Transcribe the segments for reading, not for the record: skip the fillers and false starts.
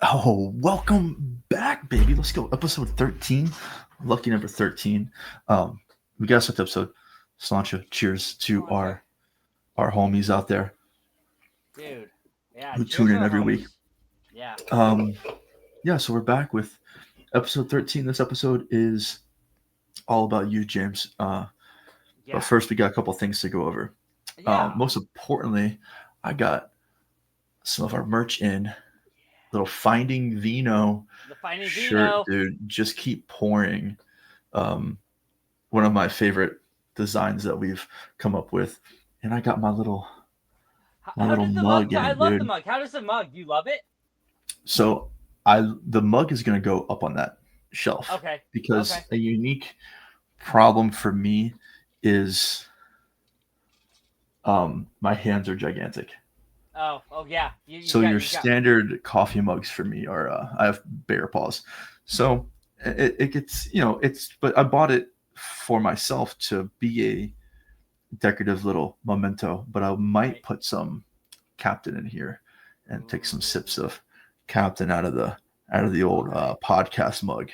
Oh, welcome back, baby. Let's go. Episode 13. Lucky number 13. We got to start the episode. Slancha, cheers to Sláinte. our homies out there Dude. Yeah, who cheers tune to in our every week. homies. Yeah. Yeah, so we're back with episode 13. This episode is all about you, James. But Yeah. first, we got a couple things to go over. Yeah. Most importantly, I got some of our merch in. Little Finding Vino The Finding shirt, Vino. dude. Just keep pouring. One of my favorite designs that we've come up with, and I got my little How did the mug mug go? in I it, love the dude. mug. How does the mug? Do you love it? So the mug is gonna go up on that shelf Okay. because Okay. a unique problem for me is my hands are gigantic. Oh yeah. You So got your you got standard coffee mugs for me are I have bear paws. So it gets but I bought it for myself to be a decorative little memento, but I might right. put some Captain in here and take some sips Ooh. of Captain out of the old Okay. podcast mug.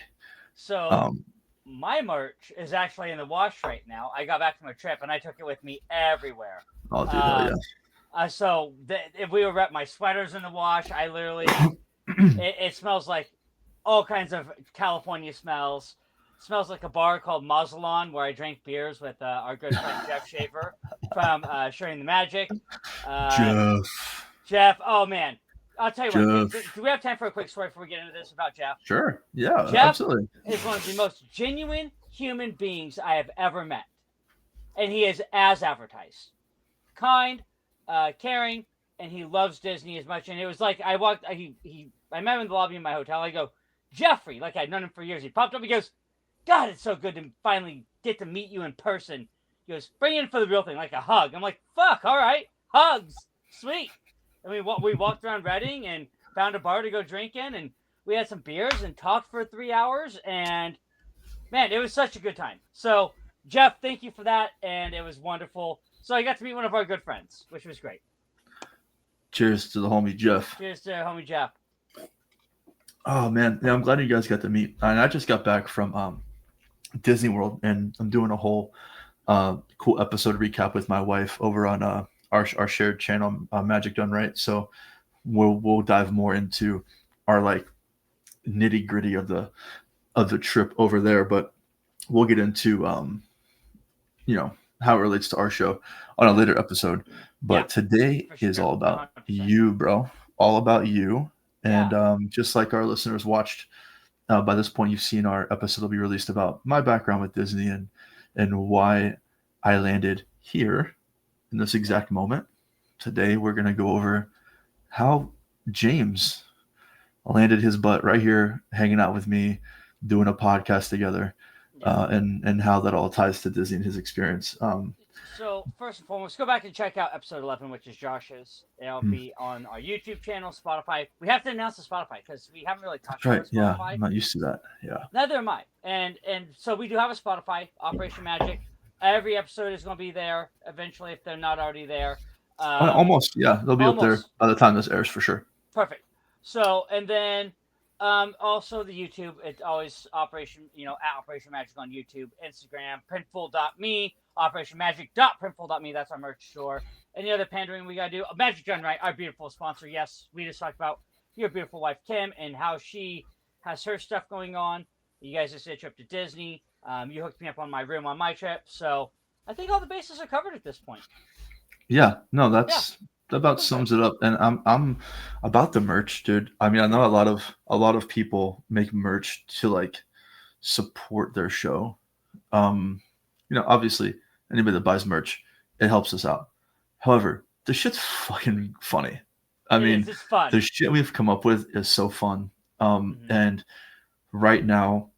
So Um, my merch is actually in the wash right now. I got back from a trip and I took it with me everywhere. oh, dude, hell Uh, yeah. if we were at my sweaters in the wash, I literally it smells like all kinds of California smells. It smells like a bar called Mazalon where I drank beers with our good friend Jeff Shaver from Sharing the Magic. Uh, Jeff, Jeff, oh man, I'll tell you what. Jeff, Do we have time for a quick story before we get into this about Jeff? sure, yeah, Jeff absolutely. is one of the most genuine human beings I have ever met, and he is as advertised, kind, caring, and he loves Disney as much. And it was like I walked, I met him in the lobby of my hotel. I go, Jeffrey, like I'd known him for years. He popped up. He goes, God, it's so good to finally get to meet you in person. He goes, bring in for the real thing, like a hug. I'm like, fuck, all right, hugs, sweet. And we walked around Reading and found a bar to go drink in, and we had some beers and talked for 3 hours. And man, it was such a good time. So Jeff, thank you for that, and it was wonderful. So I got to meet one of our good friends, which was great. Cheers to the homie Jeff. Cheers to homie Jeff. Oh man, yeah, I'm glad you guys got to meet. And I just got back from Disney World, and I'm doing a whole cool episode recap with my wife over on our shared channel, Magic Done Right. So we'll dive more into our like nitty gritty of the trip over there, but we'll get into how it relates to our show on a later episode. Yeah, But today for is sure, all about 100%. you, bro. All about you. And Yeah, just like our listeners watched, by this point, you've seen our episode will be released about my background with Disney and why I landed here in this yeah, exact moment. Today, we're going to go over how James landed his butt right here, hanging out with me, doing a podcast together, yeah. and how that all ties to Disney and his experience. So first and foremost, go back and check out episode 11, which is Josh's. It'll Hmm, be on our YouTube channel, Spotify. We have to announce the Spotify because we haven't really that's talked right. about Yeah, Spotify. I'm not used to that. Yeah. Neither am I. And so we do have a Spotify, Operation Magic. Every episode is going to be there eventually if they're not already there. Um, Almost. Yeah, they'll be up there almost by the time this airs for sure. perfect. So and then also the YouTube. It's always at Operation Magic on YouTube, Instagram, printful.me, operationmagic.printful.me. That's our merch store. Any other pandering we gotta do? Magic Done Right, our beautiful sponsor. Yes, we just talked about your beautiful wife Kim and how she has her stuff going on. You guys just did a trip to Disney. You hooked me up on my room on my trip, so I think all the bases are covered at this point. Yeah, no, Yeah, that about we're good. sums it up. And I'm about the merch, dude. I mean, I know a lot of people make merch to like support their show. Obviously, anybody that buys merch, it helps us out. However, the shit's fucking funny. I It is. mean, It's fun. the shit we've come up with is so fun. Mm-hmm. And right now,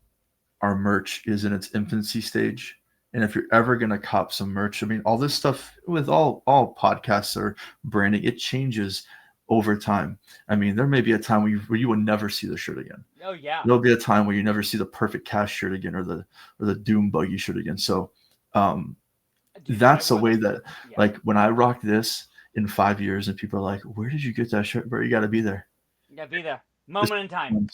our merch is in its infancy stage. And if you're ever gonna cop some merch, I mean, all this stuff with all podcasts or branding, it changes over time. I mean, there may be a time where you will never see the shirt again. Oh yeah, There'll be a time where you never see the perfect cast shirt again or the Doom buggy shirt again. So um, dude. that's a way that Yeah. like when I rock this in 5 years and people are like, where did you get that shirt? Bro, you got to be there. You gotta be there. Moment in time.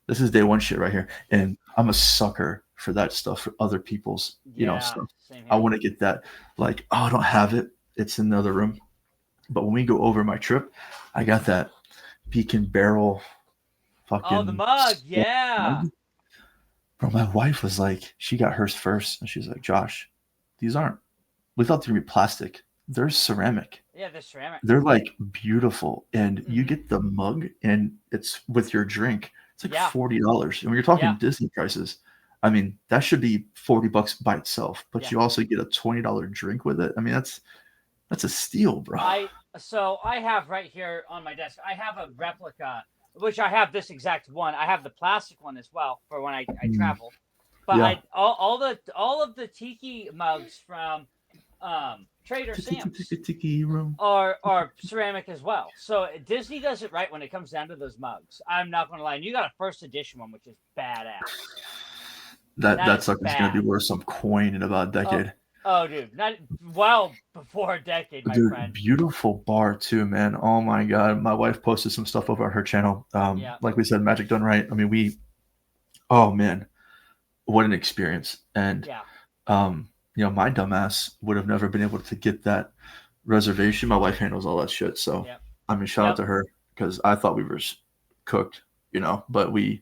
This is day one shit right here, and I'm a sucker for that stuff for other people's, Yeah, stuff. same I here. want to get that. Like, oh, I don't have it. It's in the other room. But when we go over my trip, I got that Beacon Barrel Oh, the fucking mug. Yeah. mug. Bro, my wife was like, she got hers first, and she's like, Josh, these aren't. We thought they were plastic. They're ceramic. Yeah, the ceramic. They're like beautiful, and you Hmm. get the mug, and it's with your drink. It's like Yeah. $40, and when you're Yeah. talking Disney prices, I mean that should be $40 by itself. But Yeah. you also get a $20 drink with it. I mean that's a steal, bro. I have right here on my desk. I have a replica, which I have this exact one. I have the plastic one as well for when I Mm, travel. But yeah. all of the tiki mugs from Trader Tiki Sam's tiki tiki room. are ceramic as well. So Disney does it right when it comes down to those mugs. I'm not gonna lie. And you got a first edition one, which is badass. That That that is sucker's gonna be bad. worth some coin in about a Oh, decade. oh, dude, not well before a decade, my Dude, friend. beautiful bar too, man. Oh my god. My wife posted some stuff over on her channel. Yeah, Like we said, Magic Done Right. I mean, oh man, what an experience. And yeah, my dumbass would have never been able to get that reservation. My wife handles all that shit. So, yep, I mean, shout out yep. to her because I thought we were cooked, but we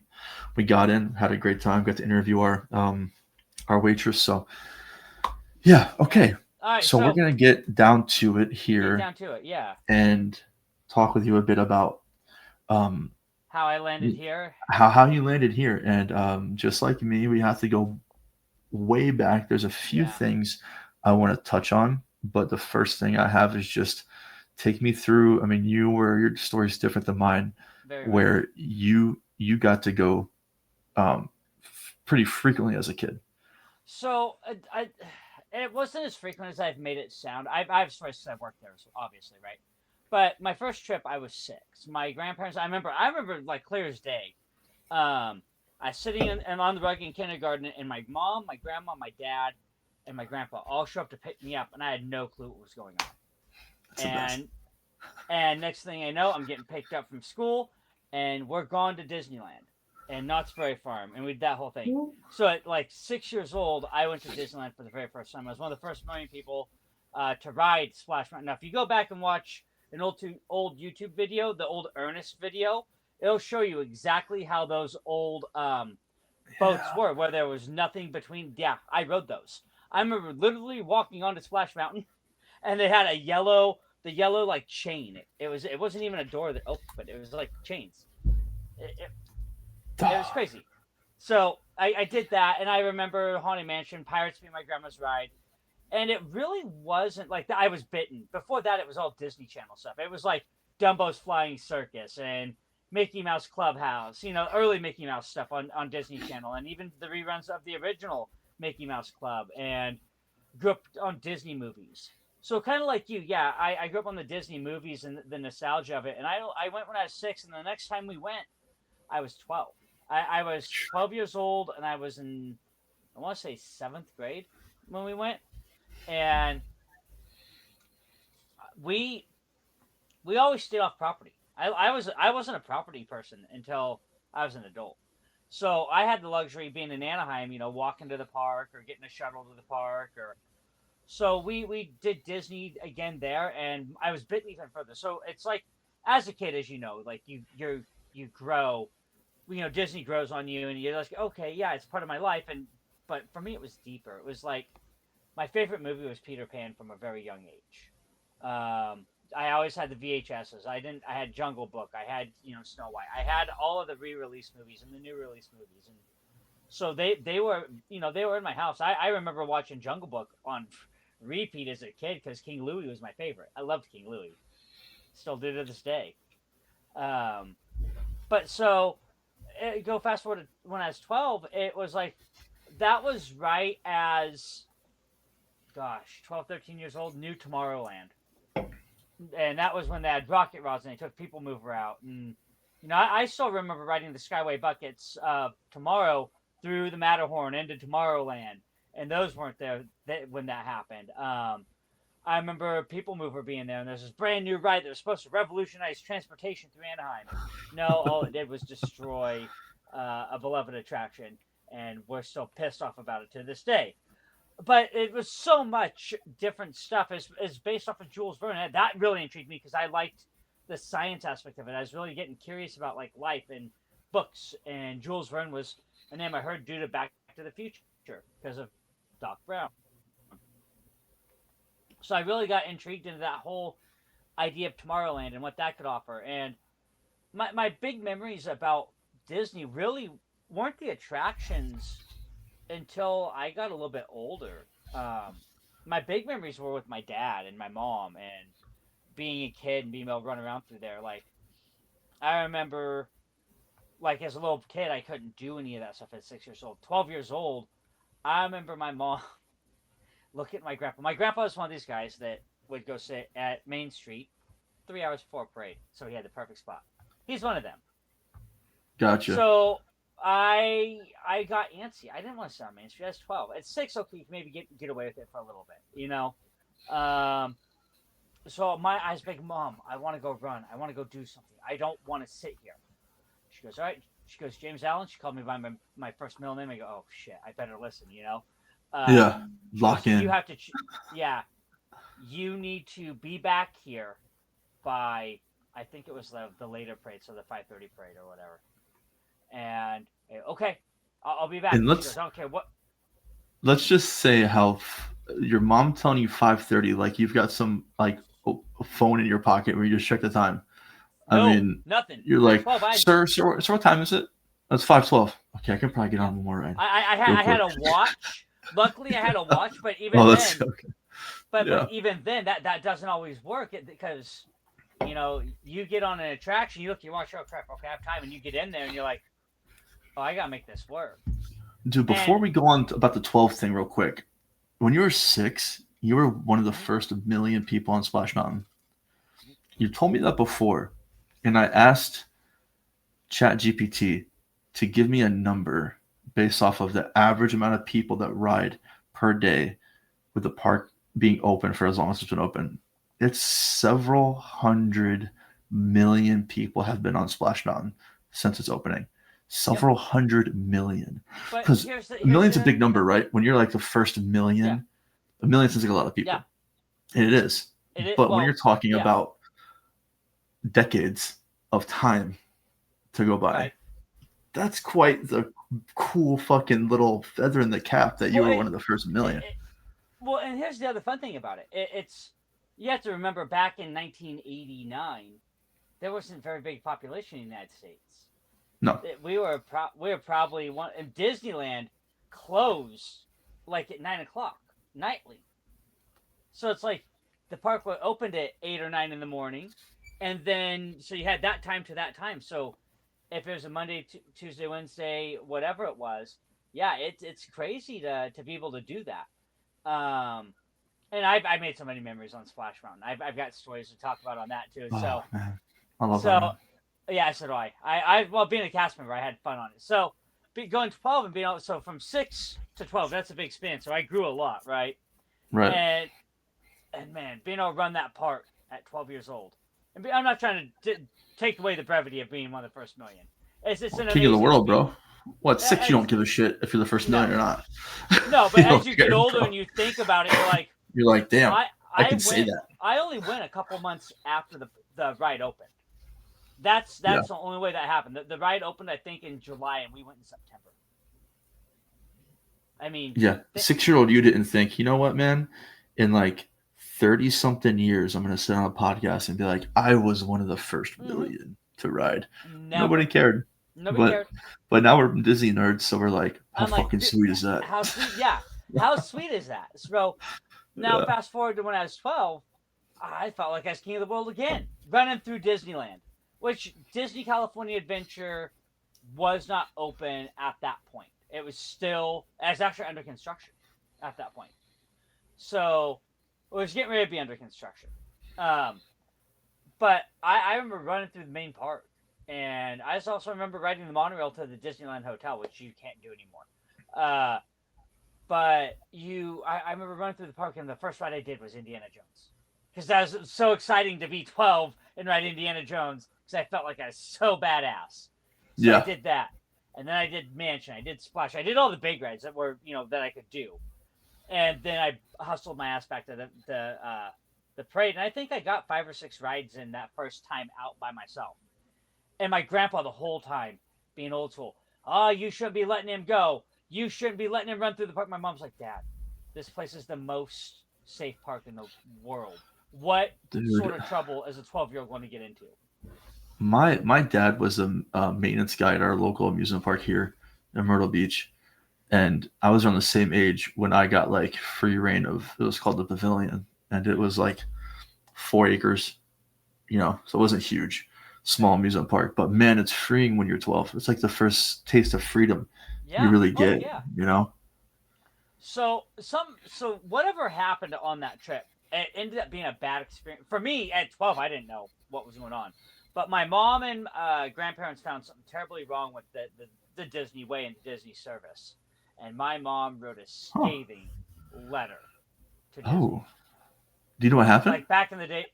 got in, had a great time, got to interview our waitress. So, yeah, Yeah. okay. All right, So we're so gonna get down to it get here down to it. Yeah, and talk with you a bit about um, how I landed here. how you landed here. And just like me, we have to go way back. There's a few Yeah, things I want to touch on, but the first thing I have is just take me through. I mean, your story's different than mine, very much. where you got to go pretty frequently as a kid. So it wasn't as frequent as I've made it sound. I have stories because I've worked there, so obviously, right? But my first trip, I was 6. My grandparents, I remember like clear as day. Um, I was sitting and on the rug in kindergarten, and my mom, my grandma, my dad, and my grandpa all show up to pick me up, and I had no clue what was going on. That's the best. And and next thing I know, I'm getting picked up from school, and we're gone to Disneyland and Knott's Berry Farm, and we did that whole thing. So at like 6 years old, I went to Disneyland for the very first time. I was one of the first million people to ride Splash Mountain. Now, if you go back and watch an old YouTube video, the old Ernest video, it'll show you exactly how those old boats Yeah. were, where there was nothing between. Yeah, I rode those. I remember literally walking onto Splash Mountain, and they had the yellow like chain. It wasn't even a door that opened. It was like chains. It was crazy. So I did that, and I remember Haunted Mansion, Pirates being my grandma's ride, and it really wasn't like that. I was bitten. Before that, it was all Disney Channel stuff. It was like Dumbo's Flying Circus and Mickey Mouse Clubhouse, early Mickey Mouse stuff on Disney Channel, and even the reruns of the original Mickey Mouse Club, and grew up on Disney movies. So kind of like you, yeah, I grew up on the Disney movies and the nostalgia of it. And I went when I was 6, and the next time we went, I was 12. I was 12 years old, and I was in, I want to say, 7th grade when we went. And we we always stayed off property. I wasn't a property person until I was an adult. So I had the luxury of being in Anaheim, walking to the park or getting a shuttle to the park. Or so we did Disney again there, and I was bitten even further. So it's like, as a kid, as you know, like you grow, Disney grows on you, and you're like, okay, yeah, it's part of my life. And but for me, it was deeper. It was like my favorite movie was Peter Pan from a very young age. I always had the VHSs. I didn't. I had Jungle Book. I had Snow White. I had all of the re-release movies and the new release movies, and so they were in my house. I remember watching Jungle Book on repeat as a kid because King Louie was my favorite. I loved King Louie. Still do to this day. Um, but so go fast forward to when I was 12. It was like that was right as, gosh, 12, 13 years old. New Tomorrowland, and that was when they had rocket rods and they took People Mover out. And I still remember riding the Skyway buckets tomorrow through the Matterhorn into Tomorrowland, and those weren't there when that happened. I remember People Mover being there, and there's this brand new ride that was supposed to revolutionize transportation through Anaheim. No, all it did was destroy a beloved attraction, and we're still pissed off about it to this day. But it was so much different stuff. It's based off of Jules Verne. And that really intrigued me because I liked the science aspect of it. I was really getting curious about like life and books. And Jules Verne was a name I heard due to Back to the Future because of Doc Brown. So I really got intrigued into that whole idea of Tomorrowland and what that could offer. And my big memories about Disney really weren't the attractions until I got a little bit older. My big memories were with my dad and my mom and being a kid and being able to run around through there. Like, I remember, like, as a little kid, I couldn't do any of that stuff at 6 years old. 12 years old, I remember my mom look at my grandpa. My grandpa was one of these guys that would go sit at Main Street 3 hours before parade, so he had the perfect spot. He's one of them. Gotcha. So I got antsy. I didn't want to sit on Main Street. I was 12. At 6, okay, you can maybe get away with it for a little bit, you know. So I was like, Mom, I want to go run. I want to go do something. I don't want to sit here. She goes, all right. She goes, James Allen. She called me by my first middle name. I go, oh shit, I better listen, you know. Yeah, lock in. You have to, yeah. You need to be back here by, I think it was the later parade, so the 5:30 parade or whatever. And okay, I'll be back. And She goes, okay, what? Let's just say how your mom telling you 5:30, like you've got some like a phone in your pocket where you just check the time. No, I mean, nothing. You're like, sir, what time is it? That's 5:12. Okay, I can probably get on one more ride. I had a watch. Luckily, I had a watch, but even then, okay. but even then, that doesn't always work because, you know, you get on an attraction, you look, you watch, oh crap, okay, I have time, and you get in there, and you're like, oh, I gotta make this work. Dude, before we go on about the 12 thing real quick, when you were 6, you were one of the first million people on Splash Mountain. You told me that before, and I asked ChatGPT to give me a number based off of the average amount of people that ride per day with the park being open for as long as it's been open. It's several hundred million people have been on Splash Mountain since its opening. Several hundred million. Because a million's a big number, right? When you're like the first million, a million sounds like a lot of people. And it is. But when you're talking about decades of time to go by, that's quite the cool fucking little feather in the cap that you were one of the first million. Well, and here's the other fun thing about it. It's you have to remember back in 1989, there wasn't a very big population in the United States. No, we were probably one. And Disneyland closed like at 9:00 nightly. So it's like the park opened at 8 or 9 in the morning, and then so you had that time to that time. So if it was a Monday, Tuesday, Wednesday, whatever it was, yeah, it's crazy to be able to do that. And I've made so many memories on Splash Mountain. I've got stories to talk about on that too. So, man. I love that. Yeah, so do I. Well, being a cast member, I had fun on it. So, going to 12 and being able, so from 6 to 12, that's a big span. So I grew a lot, right? Right. And man, being able to run that park at 12 years old. And I'm not trying to take away the brevity of being one of the first million. It's an king of the world, bro. What, 6? You don't give a shit if you're the first million or not. No, but as you get older and you think about it, you're like, damn, I can say that. I only went a couple months after the ride opened. That's the only way that happened. The ride opened, I think, in July, and we went in September. I mean, 6-year-old you didn't think, you know what, man? In like 30-something years, I'm going to sit on a podcast and be like, I was one of the first million to ride. Nobody cared. Nobody cared. But now we're Disney nerds, so we're like, how fucking sweet is that? How sweet, yeah. How sweet is that? So now fast forward to when I was 12, I felt like I was king of the world again, running through Disneyland, which Disney California Adventure was not open at that point. It was actually under construction at that point. So it was getting ready to be under construction. But I remember running through the main park. And I also remember riding the monorail to the Disneyland Hotel, which you can't do anymore. But I remember running through the park, and the first ride I did was Indiana Jones, because that was so exciting to be 12 and ride Indiana Jones, because I felt like I was so badass. So I Yeah. did that, and then I did Mansion, I did Splash, I did all the big rides that were that I could do, and then I hustled my ass back to the parade, and I think I got 5 or 6 rides in that first time out by myself. And my grandpa the whole time being old school. Oh, you shouldn't be letting him go. You shouldn't be letting him run through the park. My mom's like, Dad, this place is the most safe park in the world. What sort Dude, of trouble is a 12-year-old going to get into? my dad was a maintenance guy at our local amusement park here in Myrtle Beach, and I was around the same age when I got like free reign of, it was called the Pavilion, and it was like 4 acres, so it wasn't huge, small amusement park. But man, it's freeing when you're 12. It's like the first taste of freedom you Yeah. really Oh get, yeah. you know? So whatever happened on that trip, it ended up being a bad experience for me. At 12, I didn't know what was going on, but my mom and grandparents found something terribly wrong with the Disney way and the Disney service, and my mom wrote a Huh. scathing letter to Oh, Disney. do you know what happened? Like back in the day,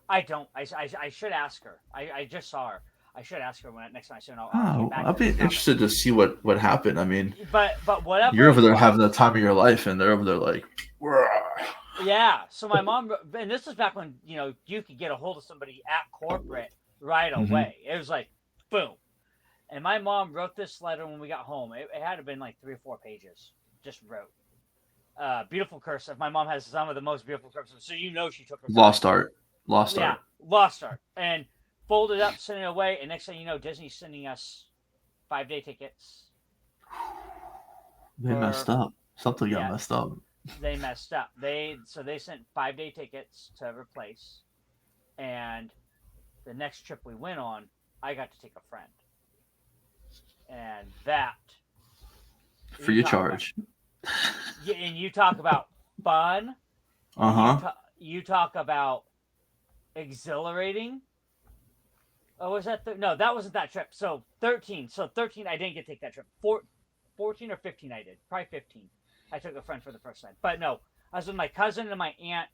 I don't. I should ask her. I just saw her. I should ask her when next time I see her. I'll get Oh, back I'd to be this comment. interested to see what happened. I mean, But whatever you're over it there having the was, time of your life, and they're over there like, "Wah." yeah. So my mom, and this was back when you could get a hold of somebody at corporate right Mhm. away. It was like, boom. And my mom wrote this letter when we got home. It had to been like 3 or 4 pages. Just wrote. Beautiful cursive. My mom has some of the most beautiful cursive, so she took her time. Lost art, lost Yeah, art. lost art and folded up, sent it away. And next thing you know, Disney's sending us 5-day tickets They messed for up. Something got yeah. messed up. They messed up. They sent 5-day tickets to replace, and the next trip we went on, I got to take a friend, and that you Free of talk about charge. and you talk about fun, Uh and huh. you talk about exhilarating. Oh, was that no? That wasn't that trip. So 13. So 13, I didn't get to take that trip. 14 or 15, I did. Probably 15. I took a friend for the first time. But no, I was with my cousin and my aunt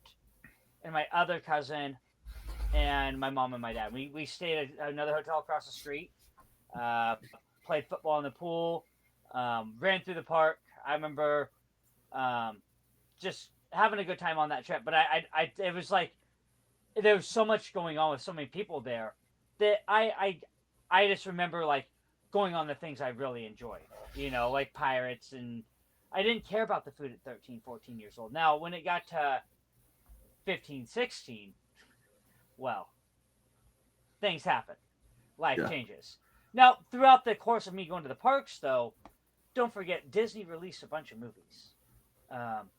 and my other cousin and my mom and my dad. We stayed at another hotel across the street. Uh, Played football in the pool. Ran through the park. I remember um, just having a good time on that trip. But it was like there was so much going on with so many people there that I just remember like going on the things I really enjoyed, like pirates, and I didn't care about the food at 13, 14 years old. Now, when it got to 15, 16, well, things happen. Life Yeah. changes. Now, throughout the course of me going to the parks, though, don't forget Disney released a bunch of movies. Um,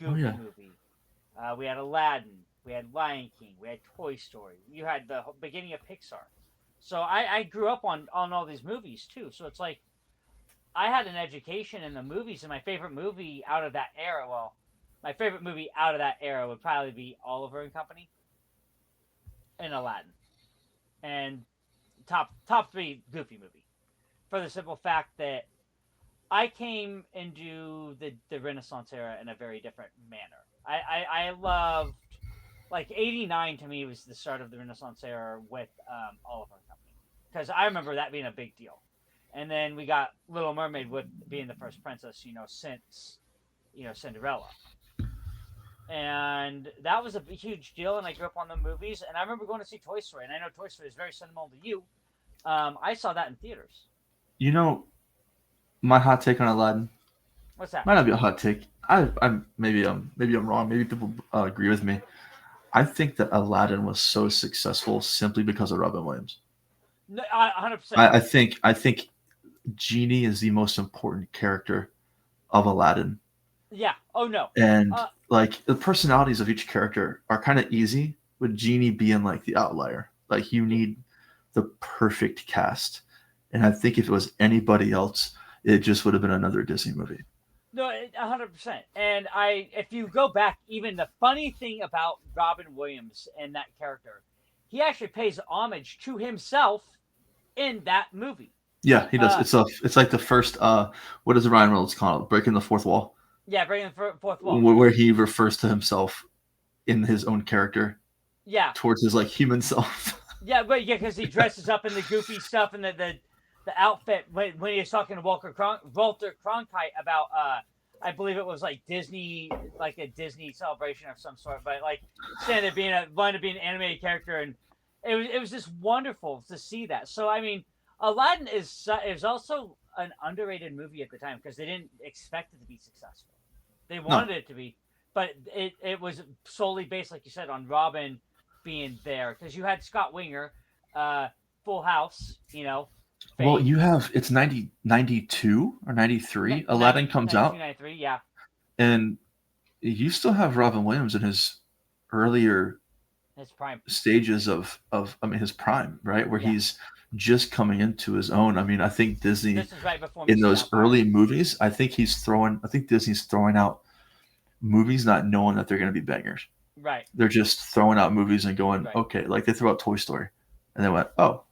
Oh Goofy yeah. movie. We had Aladdin. We had Lion King. We had Toy Story. You had the beginning of Pixar. So I grew up on all these movies too. So it's like I had an education in the movies, and my favorite movie out of that era. Well, my favorite movie out of that era would probably be Oliver and Company and Aladdin, and top three Goofy movie for the simple fact that I came into the Renaissance era in a very different manner. I loved like '89 to me was the start of the Renaissance era with Oliver and Company, because I remember that being a big deal. And then we got Little Mermaid with being the first princess, since Cinderella, and that was a huge deal. And I grew up on the movies, and I remember going to see Toy Story, and I know Toy Story is very sentimental to you. I saw that in theaters. You know, my hot take on Aladdin What's that? might not be a hot take. Maybe I'm wrong. Maybe people agree with me. I think that Aladdin was so successful simply because of Robin Williams. No, 100%. I think Genie is the most important character of Aladdin, Yeah. Oh no. and Uh, like the personalities of each character are kind of easy, with Genie being like the outlier. Like you need the perfect cast, and I think if it was anybody else, it just would have been another Disney movie. no, 100%. And if you go back, even the funny thing about Robin Williams and that character, he actually pays homage to himself in that movie. Yeah, he does. Uh, It's like the first what does Ryan Reynolds call it? Breaking the fourth wall. Yeah, breaking the fourth wall. where he refers to himself in his own character Yeah, towards his like human self. yeah, but yeah, because he dresses up in the goofy stuff and the outfit when he was talking to Walter Cronkite about I believe it was like Disney, like a Disney celebration of some sort, but like saying that wanted to be an animated character, and it was just wonderful to see that. So I mean, Aladdin is also an underrated movie at the time because they didn't expect it to be successful. They No, wanted it to be, but it was solely based, like you said, on Robin being there because you had Scott Winger, uh, Full House, well, fame, you have it's 92 or 93. Aladdin comes 92, out, 93, yeah, and you still have Robin Williams in his earlier his prime, stages of I mean his prime, right? Where yeah. he's just coming into his own. I mean, I think Disney This is right before in Mrs. those Doubtfire. early movies, I think Disney's throwing out movies not knowing that they're going to be bangers. Right, They're just throwing out movies and going, right. okay, like they threw out Toy Story, and they went, oh,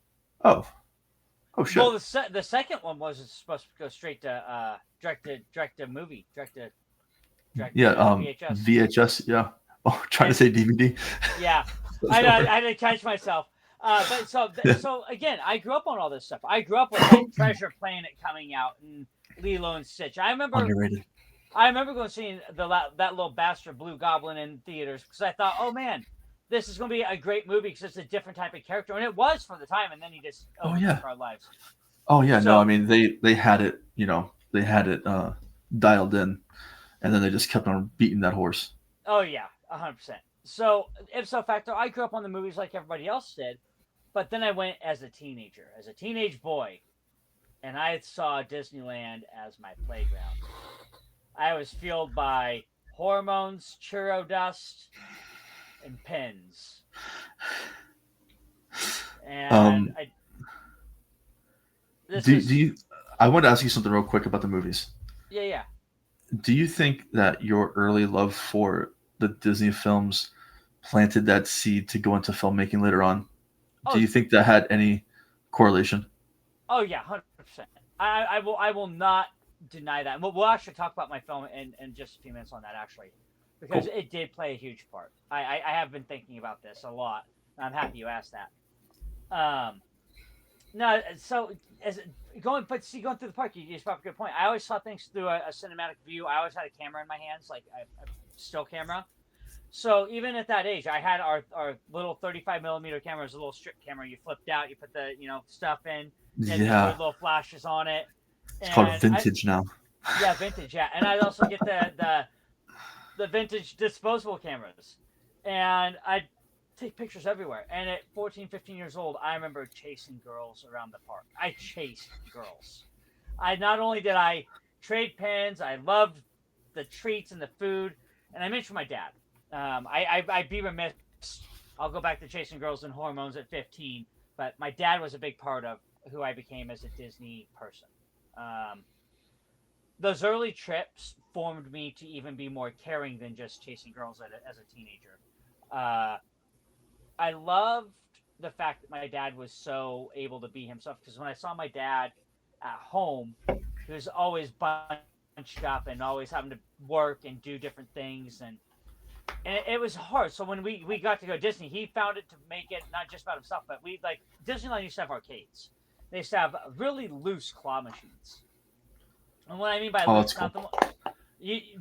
oh, oh Well, shit, the second one was supposed to go straight to direct to movie, direct yeah, to VHS. VHS, yeah. Oh, trying to And say DVD. yeah, I know I had to catch myself. But so again, I grew up on all this stuff. I grew up with like Treasure Planet coming out and Lilo and Stitch. Underrated. I remember going seeing that little bastard Blue Goblin in theaters because I thought, oh man, this is going to be a great movie because it's a different type of character, and it was for the time. And then he just Oh yeah. overtook our lives. Oh yeah. No, I So mean they had it, they had it dialed in, and then they just kept on beating that horse. oh yeah, 100%. So ipso facto, I grew up on the movies like everybody else did, but then I went as a teenager, as a teenage boy, and I saw Disneyland as my playground. I was fueled by hormones, churro dust, and pins. And Um, this do was, you? I want to ask you something real quick about the movies. yeah, yeah. Do you think that your early love for the Disney films planted that seed to go into filmmaking later on? Do Oh, you think that had any correlation? oh yeah, 100%. I will not deny that. And we'll actually talk about my film in just a few minutes on that actually, because Cool. it did play a huge part. I have been thinking about this a lot. And I'm happy you asked that. Um, no, so as going, but see, going through the park, you just brought up a good point. I always saw things through a cinematic view. I always had a camera in my hands, like a still camera. So even at that age, I had our little 35 millimeter camera, a little strip camera. You flipped out, you put the stuff in, and you put Yeah, little flashes on it. it's called And vintage now. yeah, vintage, yeah. And I'd also get the vintage disposable cameras, and I'd take pictures everywhere. And at 14, 15 years old, I remember chasing girls around the park. I chased girls. I not only did I trade pens, I loved the treats and the food, and I mentioned my dad. I'd be remiss. I'll go back to chasing girls and hormones at 15, but my dad was a big part of who I became as a Disney person. Um, those early trips formed me to even be more caring than just chasing girls as a teenager. Uh, I loved the fact that my dad was so able to be himself because when I saw my dad at home, he was always bunched up and always having to work and do different things and it was hard. So when we got to go to Disney, he found it to make it not just about himself, but we like Disneyland used to have arcades. They used to have really loose claw machines. And what I mean by Oh, loose, that's cool.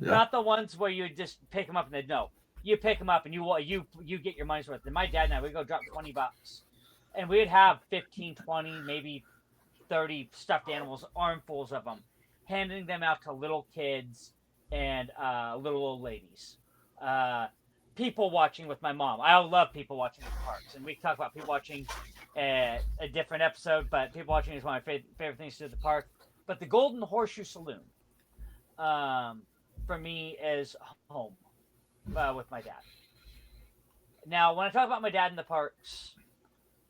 Yeah. not the ones where you just pick them up and they no, you pick them up and you get your money's worth. And my dad and I, we go drop $20, and we'd have 15, 20, maybe 30 stuffed animals, armfuls of them, handing them out to little kids and little old ladies. Uh, People watching with my mom. I love people watching at the parks, and we talk about people watching a different episode. But people watching is one of my favorite things to do at the park. But the Golden Horseshoe Saloon, um, for me, is home with my dad. Now, when I talk about my dad in the parks,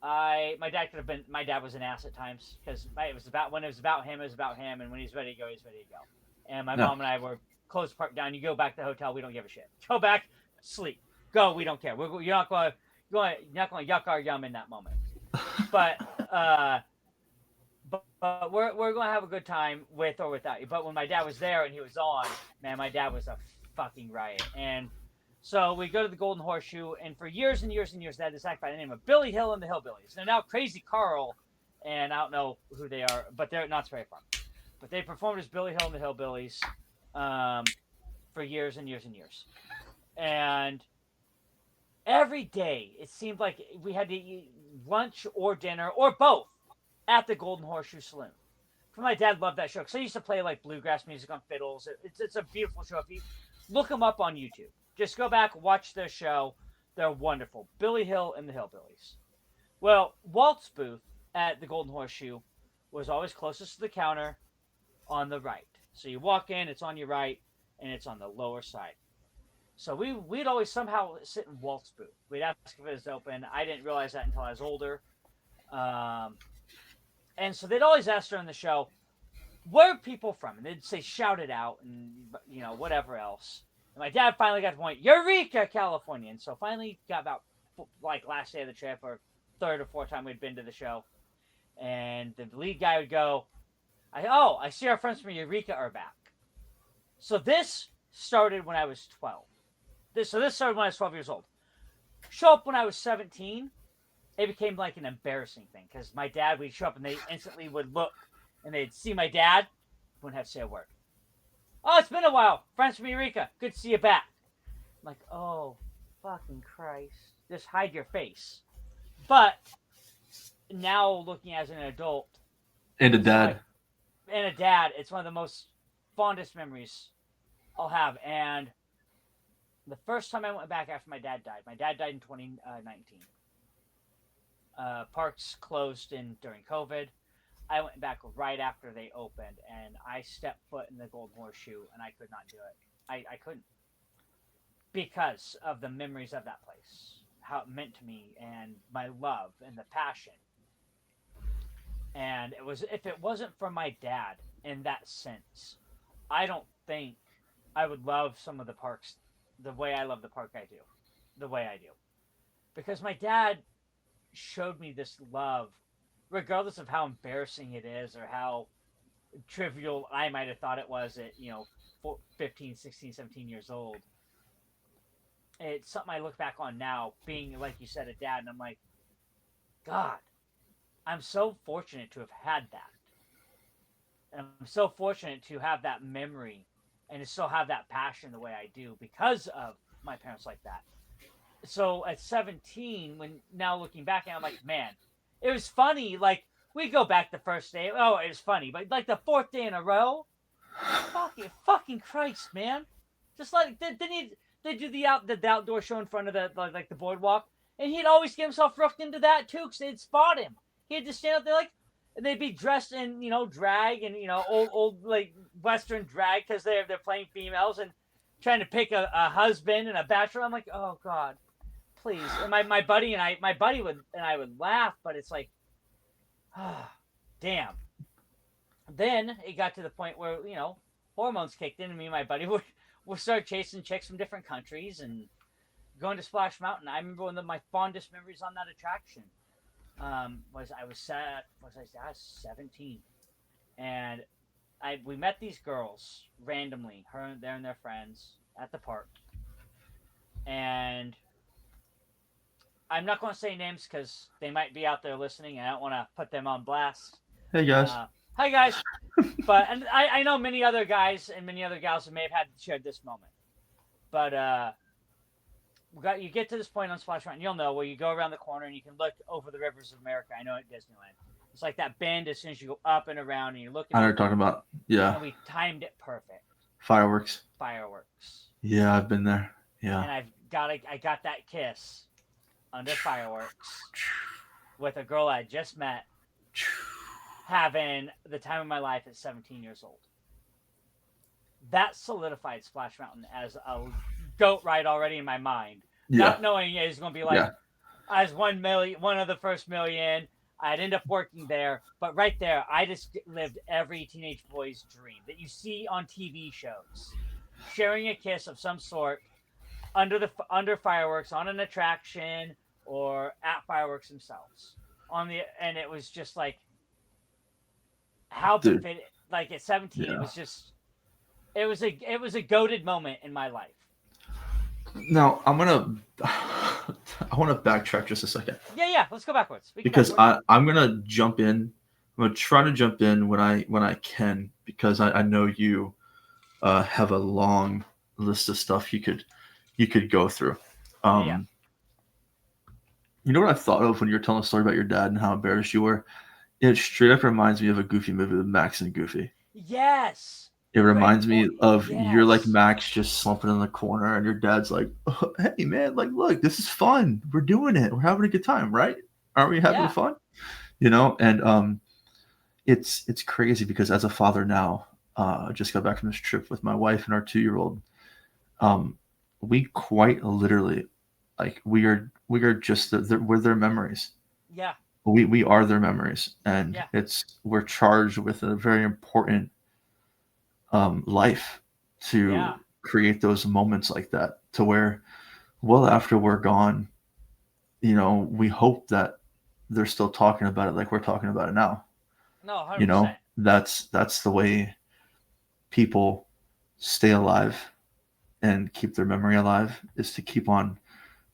my dad was an ass at times because it was about when it was about him, it was about him, and when he's ready to go, he's ready to go. And my No. mom and I were close the park down. You go back to the hotel, we don't give a shit. Go back, sleep, go. We don't care. You're not going to yuck our yum in that moment. But but we're gonna have a good time with or without you. But when my dad was there and he was on, man, my dad was a fucking riot. And so we go to the Golden Horseshoe, and for years and years and years, they had this act by the name of Billy Hill and the Hillbillies. They're now Crazy Carl, and I don't know who they are, but they're not very far. But they performed as Billy Hill and the Hillbillies for years and years and years. And every day it seemed like we had to eat lunch or dinner or both at the Golden Horseshoe Saloon. My dad loved that show because I used to play like bluegrass music on fiddles. It's a beautiful show. If you look them up on YouTube, just go back, watch their show. They're wonderful. Billy Hill and the Hillbillies. Well, Walt's booth at the Golden Horseshoe was always closest to the counter on the right. So you walk in, it's on your right, and it's on the lower side. So we'd always somehow sit in Walt's booth. We'd ask if it was open. I didn't realize that until I was older. And so they'd always ask during the show, where are people from? And they'd say, shout it out and, whatever else. And my dad finally got to the point, Eureka, California. And so finally got about, like, last day of the trip or third or fourth time we'd been to the show. And the lead guy would go, I see our friends from Eureka are back. So this started when I was 12. This started when I was 12 years old. Show up when I was 17. It became like an embarrassing thing because my dad would show up and they instantly would look and they'd see my dad, wouldn't have to say a word. Oh, it's been a while. Friends from Eureka. Good to see you back. I'm like, oh, fucking Christ. Just hide your face. But now looking as an adult. And a dad. It's one of the most fondest memories I'll have. And the first time I went back after my dad died in 2019. Parks closed during COVID. I went back right after they opened, and I stepped foot in the Golden Horseshoe, and I could not do it. I couldn't. Because of the memories of that place, how it meant to me, and my love, and the passion. And if it wasn't for my dad in that sense, I don't think I would love some of the parks the way I love the park I do. The way I do. Because my dad showed me this love, regardless of how embarrassing it is or how trivial I might have thought it was at 15, 16, 17 years old. It's something I look back on now, being, like you said, a dad, and I'm like, God, I'm so fortunate to have had that. And I'm so fortunate to have that memory and to still have that passion the way I do because of my parents like that. So at 17, now looking back, I'm like, man, it was funny. Like, we go back the first day. Oh, it was funny. But like the fourth day in a row, fucking Christ, man. Just like, they do the outdoor show in front of the boardwalk. And he'd always get himself roughed into that too, because they'd spot him. He had to stand up there and they'd be dressed in, drag and, old like Western drag because they're playing females and trying to pick a husband and a bachelor. I'm like, oh God, please. And my buddy and I would laugh, but it's like, damn. Then it got to the point where, hormones kicked in and me and my buddy would start chasing chicks from different countries and going to Splash Mountain. I remember one of my fondest memories on that attraction. I was 17, and we met these girls randomly, her and their friends at the park, and I'm not going to say names because they might be out there listening, and I don't want to put them on blast. Hey guys. Hi guys. But and I know many other guys and many other gals who may have had shared this moment, but you get to this point on Splash Mountain, you'll know, where you go around the corner and you can look over the rivers of America. I know at Disneyland. It's like that bend as soon as you go up and around and you're looking. I know what you're talking about. Yeah. And we timed it perfect. Fireworks. Yeah, I've been there. Yeah. And I got that kiss under fireworks with a girl I just met, having the time of my life at 17 years old. That solidified Splash Mountain as a goat ride already in my mind. Yeah. Not knowing it was going to be like, I was one of the first million. I'd end up working there. But right there, I just lived every teenage boy's dream that you see on TV shows. Sharing a kiss of some sort under fireworks on an attraction or at fireworks themselves. And it was just like, how Dude. befitting. Like at 17, it Yeah. was just it was a goated moment in my life. Now I want to backtrack just a second Yeah. Let's go backwards. We can because backwards. I'm gonna jump in. I'm gonna try to jump in when I can because I know you have a long list of stuff you could go through. Yeah. Um, you know what I thought of when you were telling a story about your dad and how embarrassed you were? It straight up reminds me of a Goofy movie with Max and Goofy. Yes. It Great reminds point. me of you're like Yes. Max just slumping in the corner, and your dad's like, oh, "Hey man, like look, this is fun. We're doing it. We're having a good time, right? Aren't we having Yeah. fun?" And it's crazy because as a father now, I just got back from this trip with my wife and our 2-year-old. Um, we quite literally, like, we are just we're their memories. Yeah. We are their memories, and Yeah. we're charged with a very important life Yeah. to create those moments like that to where well after we're gone, we hope that they're still talking about it like we're talking about it now. No, 100%. That's the way people stay alive and keep their memory alive is to keep on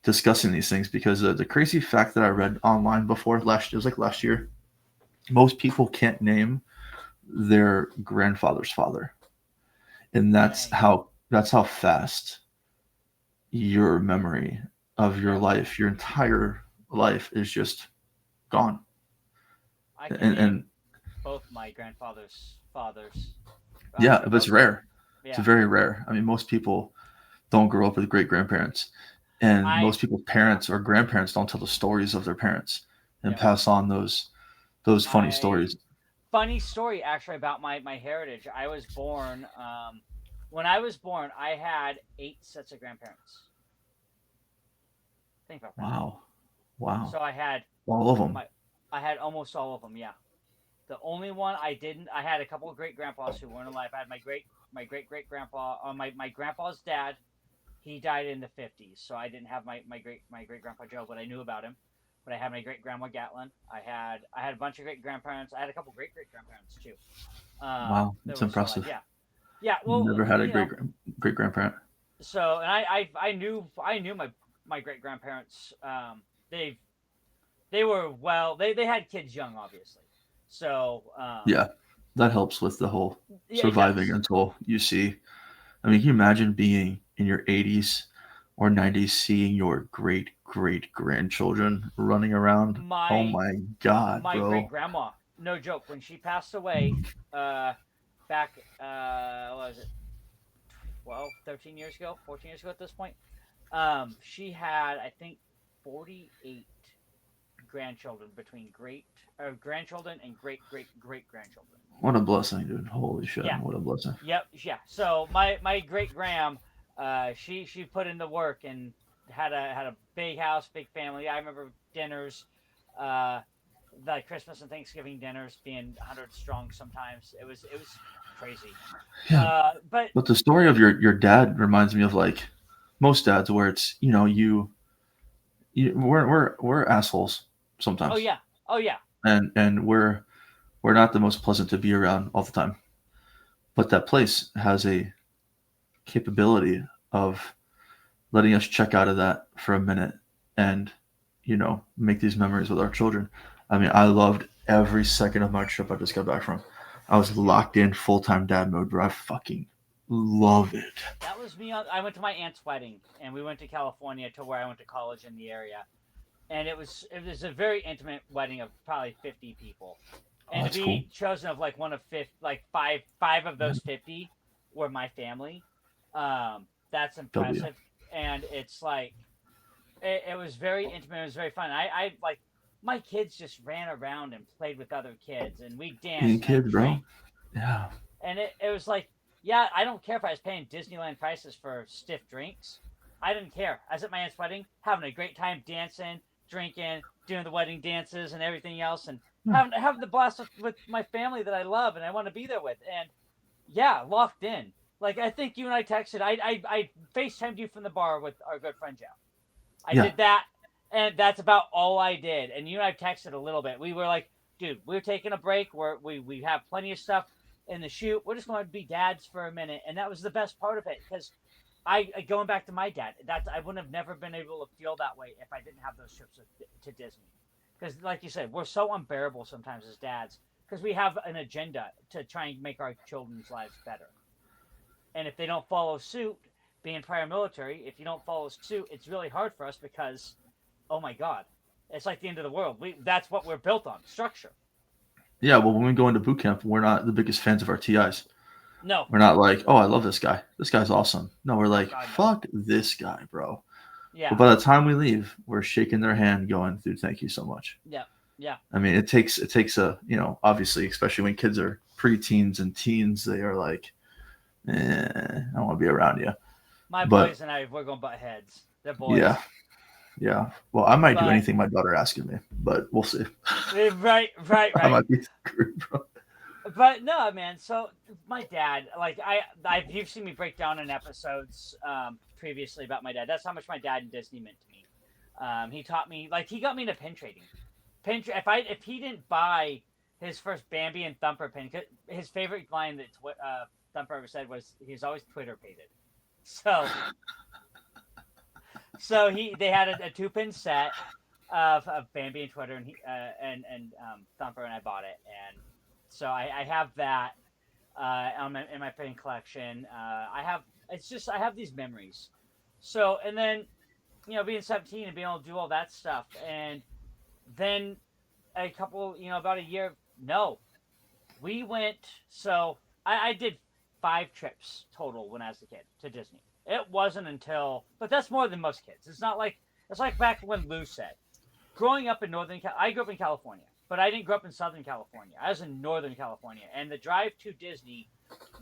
discussing these things because the crazy fact that I read online before last it was like last year, most people can't name their grandfather's father, and Dang. that's how fast your memory of your Yep. life, your entire life is just gone. I can And name both my grandfather's fathers. I yeah, can but it's both of them. rare. It's Yeah. very rare. I mean, most people don't grow up with great grandparents, and I most people's yeah. parents or grandparents don't tell the stories of their parents and Yep. pass on those funny I stories. funny story actually about my heritage. I was born when I was born, I had 8 sets of grandparents. Think about that. Wow, wow, So I had all of them. my I had almost all of them, yeah. The only one I didn't I had a couple of great grandpas who weren't alive. I had my great grandpa my grandpa's dad. He died in the 50s, so I didn't have my great grandpa Joe, but I knew about him. But I had my great grandma Gatlin. I had a bunch of great grandparents. I had a couple great grandparents too. Wow, That it's were still alive. impressive. Yeah, yeah. Well, Never had a great grandparent. so and I knew my great grandparents. They they were well. They had kids young, obviously. So Yeah, that helps with the whole yeah, it surviving does. until you see. I mean, can you imagine being in your 80s or 90s, seeing your great grandchildren running around? Oh My my God, my great bro. grandma, no joke, when she passed away, back what was it 12, 13 years ago, 14 years ago at this point. She had I think 48 grandchildren between grandchildren and great grandchildren. What a blessing, dude. Holy shit. Yeah, What a blessing. yep, yeah. So my great gram, she put in the work and had a big house, big family. I remember dinners, uh, like Christmas and Thanksgiving dinners being 100 strong. Sometimes it was crazy. Yeah. But But the story of your dad reminds me of like most dads where it's, we're assholes oh sometimes. yeah, oh yeah, And we're not the most pleasant to be around all the time. But that place has a capability of letting us check out of that for a minute and make these memories with our children. I mean, I loved every second of my trip I just got back from. I was yeah. locked in full-time dad mode, bro. I fucking love it. That was me. I went to my aunt's wedding, and we went to California to where I went to college in the area, and it was a very intimate wedding of probably 50 people, Oh, and to that's cool. be chosen of like one of 50, like five of those 50 were my family. That's W. impressive, and it's like it was very intimate. It was very fun. I like my kids just ran around and played with other kids, and we Being danced and I kids, bro. drank, Yeah. and it was like, yeah, I don't care if I was paying Disneyland prices for stiff drinks. I didn't care. I was at my aunt's wedding, having a great time dancing, drinking, doing the wedding dances and everything else, and Hmm. having the blast with my family that I love and I want to be there with. And yeah, locked in. Like I think you and I texted. I FaceTimed you from the bar with our good friend Joe. I Yeah. did that, and that's about all I did. And you and I texted a little bit. We were like dude, we're taking a break. We have plenty of stuff in the shoot. We're just going to be dads for a minute, and that was the best part of it because going back to my dad, that I wouldn't have never been able to feel that way if I didn't have those trips to Disney. Because, like you said, we're so unbearable sometimes as dads because we have an agenda to try and make our children's lives better. And if they don't follow suit, being prior military, if you don't follow suit, it's really hard for us because, oh my God, it's like the end of the world. That's what we're built on, structure. Yeah, well, when we go into boot camp, we're not the biggest fans of our TIs. No. We're not like, oh, I love this guy. This guy's awesome. No, we're like, God, no. fuck this guy, bro. Yeah. But by the time we leave, we're shaking their hand going, dude, thank you so much. Yeah. Yeah. I mean, it takes a, obviously, especially when kids are preteens and teens, they are like, I don't want to be around you. My boys and I, we're going to butt heads. They're boys. Yeah. Yeah. Well, I might do anything my daughter asks me, but we'll see. Right. I might be screwed, bro. But no, man. So my dad, like you've seen me break down in episodes previously about my dad. That's how much my dad and Disney meant to me. He taught me, like, he got me into pin trading. If he didn't buy his first Bambi and Thumper pin, his favorite line that Thumper ever said was he's always Twitter pated. So they had a 2-pin set of Bambi and Twitter and Thumper, and I bought it, and so I have that in my pin collection. I have these memories. So, and then being 17 and being able to do all that stuff, and then about a year. No, we went. So I did 5 trips total when I was a kid to Disney. It wasn't until, but that's more than most kids. It's like back when Lou said, growing up in I grew up in California, but I didn't grow up in Southern California. I was in Northern California, and the drive to Disney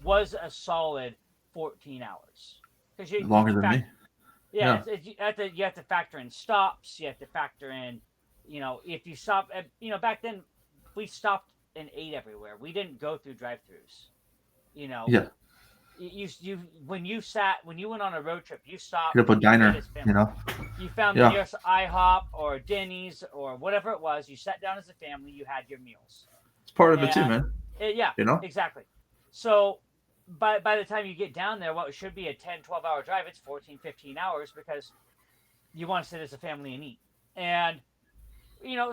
was a solid 14 hours. Longer than me. Yeah. You have to factor in stops. You have to factor in, if you stop at, back then we stopped and ate everywhere. We didn't go through drive-thrus. Yeah. When you went on a road trip, you stopped. Hit up a diner, You found the nearest IHOP or Denny's or whatever it was. You sat down as a family. You had your meals. It's part of it too, man. Yeah, exactly. So by the time you get down there, what should be a 10, 12-hour drive, it's 14, 15 hours because you want to sit as a family and eat. And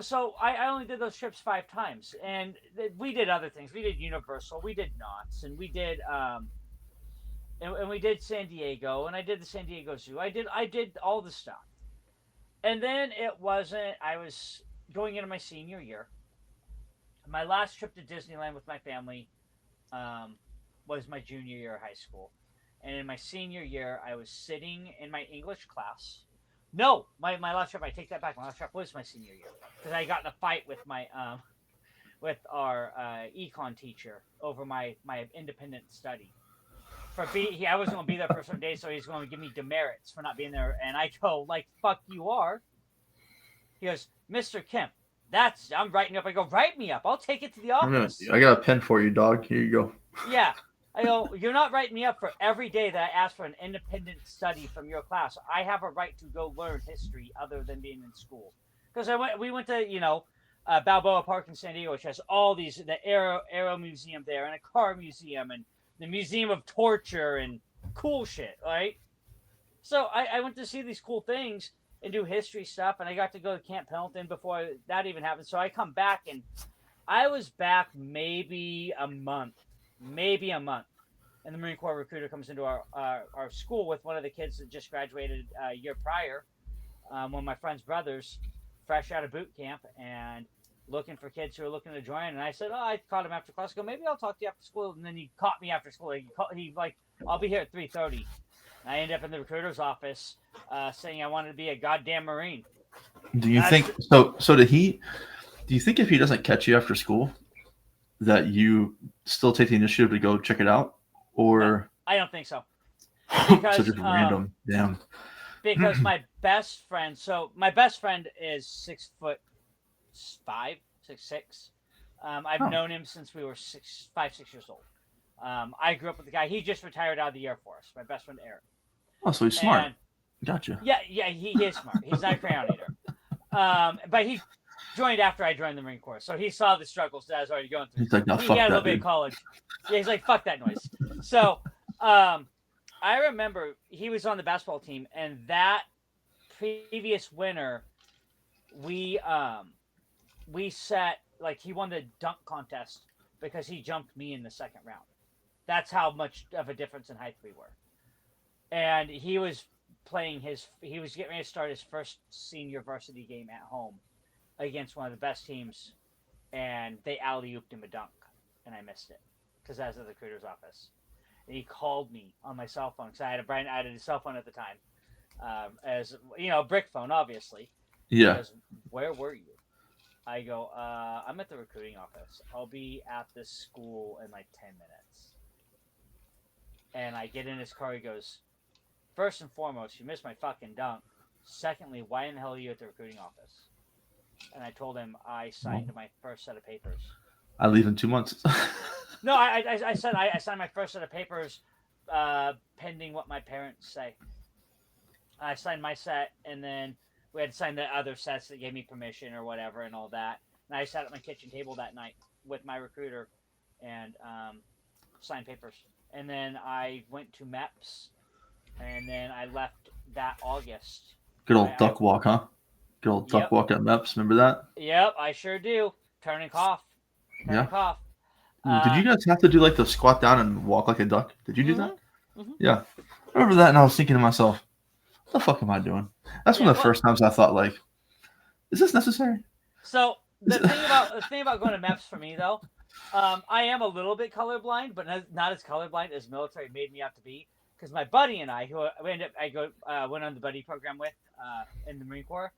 so I only did those trips 5 times, and we did other things. We did Universal, we did Knott's, and we did and we did San Diego, and I did the San Diego Zoo. I did all the stuff. And then I was going into my senior year. My last trip to Disneyland with my family was my junior year of high school. And in my senior year, I was sitting in my English class. No, my last trip, I take that back. My last trip was my senior year. Because I got in a fight with with our econ teacher over my independent study. I wasn't going to be there for some days, so he's going to give me demerits for not being there. And I go, like, fuck you are. He goes, Mr. Kemp, I'm writing you up. I go, write me up. I'll take it to the office. I got a pen for you, dog. Here you go. Yeah. I go, you're not writing me up for every day that I ask for an independent study from your class. I have a right to go learn history other than being in school. Because we went to, Balboa Park in San Diego, which has all the Aero Museum there, and a car museum, and the Museum of Torture, and cool shit, right? So I went to see these cool things and do history stuff, and I got to go to Camp Pendleton before that even happened. So I come back, and I was back maybe a month. And the Marine Corps recruiter comes into our school with one of the kids that just graduated a year prior, one of my friend's brothers, fresh out of boot camp, and looking for kids who are looking to join. And I said, I caught him after class. I go, maybe I'll talk to you after school. And then he caught me after school. He I'll be here at 3:30. And I ended up in the recruiter's office saying I wanted to be a goddamn Marine. Do you think so? So do you think if he doesn't catch you after school, that you still take the initiative to go check it out, or? No, I don't think so. Because, so just random, damn. Because my best friend is 6'5", 6'6". I've known him since we were 5, 6 years old. I grew up with the guy. He just retired out of the Air Force. My best friend Eric. Oh, so he's smart. Gotcha. Yeah, he is smart. He's not a crayon eater. But joined after I joined the Marine Corps, so he saw the struggles that I was already going through. He's like, no, He fuck had a little that, bit of dude. college. Yeah, he's like, fuck that noise. So, I remember he was on the basketball team, and that previous winter, we set like he won the dunk contest because he jumped me in the second round. That's how much of a difference in height we were. And he was he was getting ready to start his first senior varsity game at home against one of the best teams, and they alley-ooped him a dunk, and I missed it because I was at the recruiter's office. And he called me on my cell phone because I had a cell phone at the time, as you know, a brick phone, obviously. He Yeah. goes, "Where were you?" I go, "I'm at the recruiting office. I'll be at this school in like 10 minutes." And I get in his car. He goes, "First and foremost, you missed my fucking dunk. Secondly, why in the hell are you at the recruiting office?" And I told him I signed my first set of papers. I leave in 2 months. No, I said I signed my first set of papers, pending what my parents say. I signed my set, and then we had to sign the other sets that gave me permission or whatever and all that. And I sat at my kitchen table that night with my recruiter and signed papers. And then I went to MEPS, and then I left that August. Good old duck walk, huh? Good old duck walk at MEPS. Remember that? Yep, I sure do. Turn and cough. Turn and cough. Did you guys have to do like the squat down and walk like a duck? Did you do that? Mm-hmm. Yeah. I remember that, and I was thinking to myself, what the fuck am I doing? That's one of the first times I thought, like, is this necessary? So the thing about going to MEPS for me though, I am a little bit colorblind, but not as colorblind as military made me out to be. Because my buddy and I, who went on the buddy program with in the Marine Corps,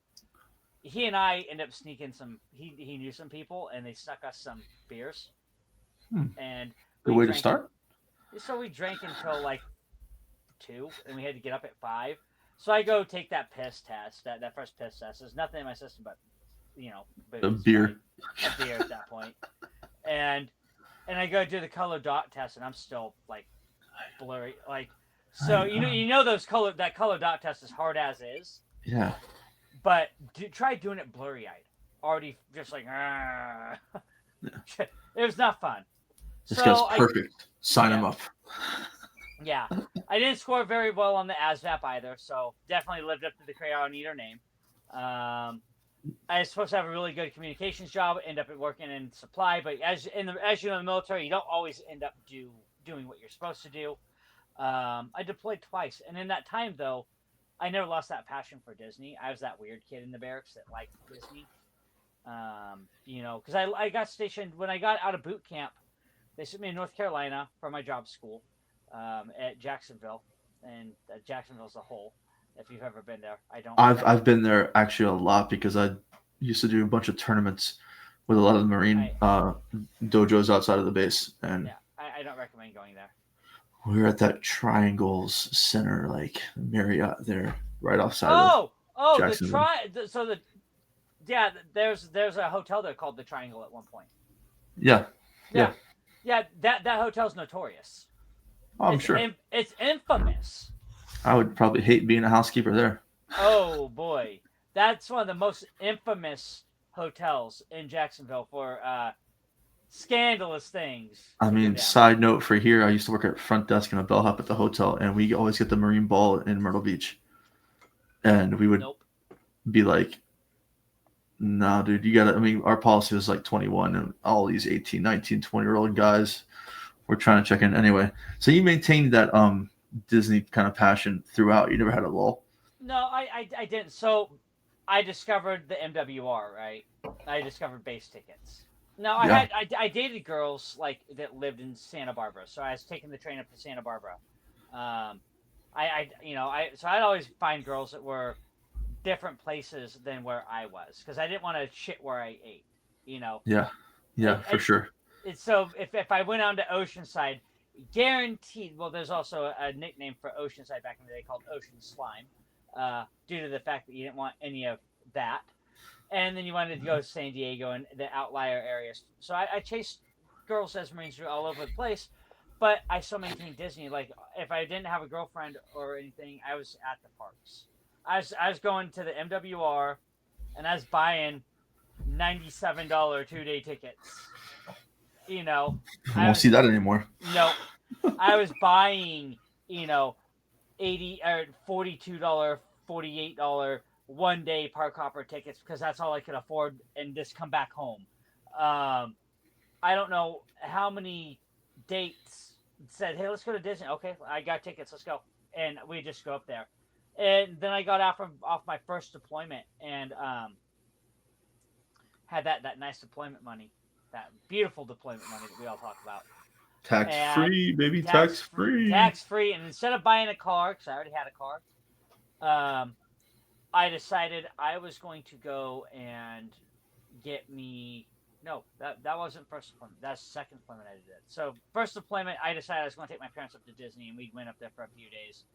he and I ended up sneaking some. He knew some people, and they snuck us some beers. And good way to start. So we drank until like 2, and we had to get up at 5. So I go take that piss test, that first piss test. There's nothing in my system but, you know, a beer at that point. And I go do the color dot test, and I'm still like blurry. Like, so you know that color dot test is hard as is. Yeah. But try doing it blurry eyed. Already just like, it was not fun. This guy's perfect. Sign him up. Yeah. I didn't score very well on the ASVAB either, so definitely lived up to the Crayon Eater name. I was supposed to have a really good communications job, end up working in supply, but as you know, in the military, you don't always end up doing what you're supposed to do. I deployed twice, and in that time, though, I never lost that passion for Disney. I was that weird kid in the barracks that liked Disney. You know, because I got stationed when I got out of boot camp. They sent me to North Carolina for my job school at Jacksonville, and Jacksonville's a hole. If you've ever been there, I've been there actually a lot because I used to do a bunch of tournaments with a lot of the Marine dojos outside of the base, and I don't recommend going there. We were at that Triangles Center, like Marriott there, right offside of Jacksonville. There's a hotel there called the Triangle at one point. Yeah. That hotel's notorious. Oh, I'm sure. It's infamous. I would probably hate being a housekeeper there. Oh boy, that's one of the most infamous hotels in Jacksonville for scandalous things. I mean, side note for here, I used to work at front desk and a bellhop at the hotel, and we always get the Marine Ball in Myrtle Beach. And we would be like, no, dude, you got to, I mean, our policy was like 21, and all these 18, 19, 20-year-old guys were trying to check in anyway. So you maintained that Disney kind of passion throughout. You never had a lull? No, I didn't. So I discovered the MWR, right? I discovered base tickets. No, I dated girls like that lived in Santa Barbara, so I was taking the train up to Santa Barbara. So I'd always find girls that were different places than where I was because I didn't want to shit where I ate, you know. Yeah, for sure. So if I went on to Oceanside, guaranteed. Well, there's also a nickname for Oceanside back in the day called Ocean Slime, due to the fact that you didn't want any of that. And then you wanted to go to San Diego and the outlier areas. So I chased girls as Marines all over the place, but I still maintained Disney. Like, if I didn't have a girlfriend or anything, I was at the parks. I was going to the MWR, and I was buying $97 2-day tickets. You know, I I won't see was that anymore. no, I was buying, 80 or $42, $48 1-day park hopper tickets because that's all I could afford and just come back home. Um, I don't know how many dates said, "Hey, let's go to Disney." Okay, I got tickets. Let's go, and we just go up there. And then I got off my first deployment and had that nice deployment money, that beautiful deployment money that we all talk about, Tax and free, baby, tax free. tax free. And instead of buying a car, because I already had a car, I decided I was going to go and get me. No, that wasn't first deployment. That's second deployment I did. So first deployment, I decided I was going to take my parents up to Disney, and we went up there for a few days.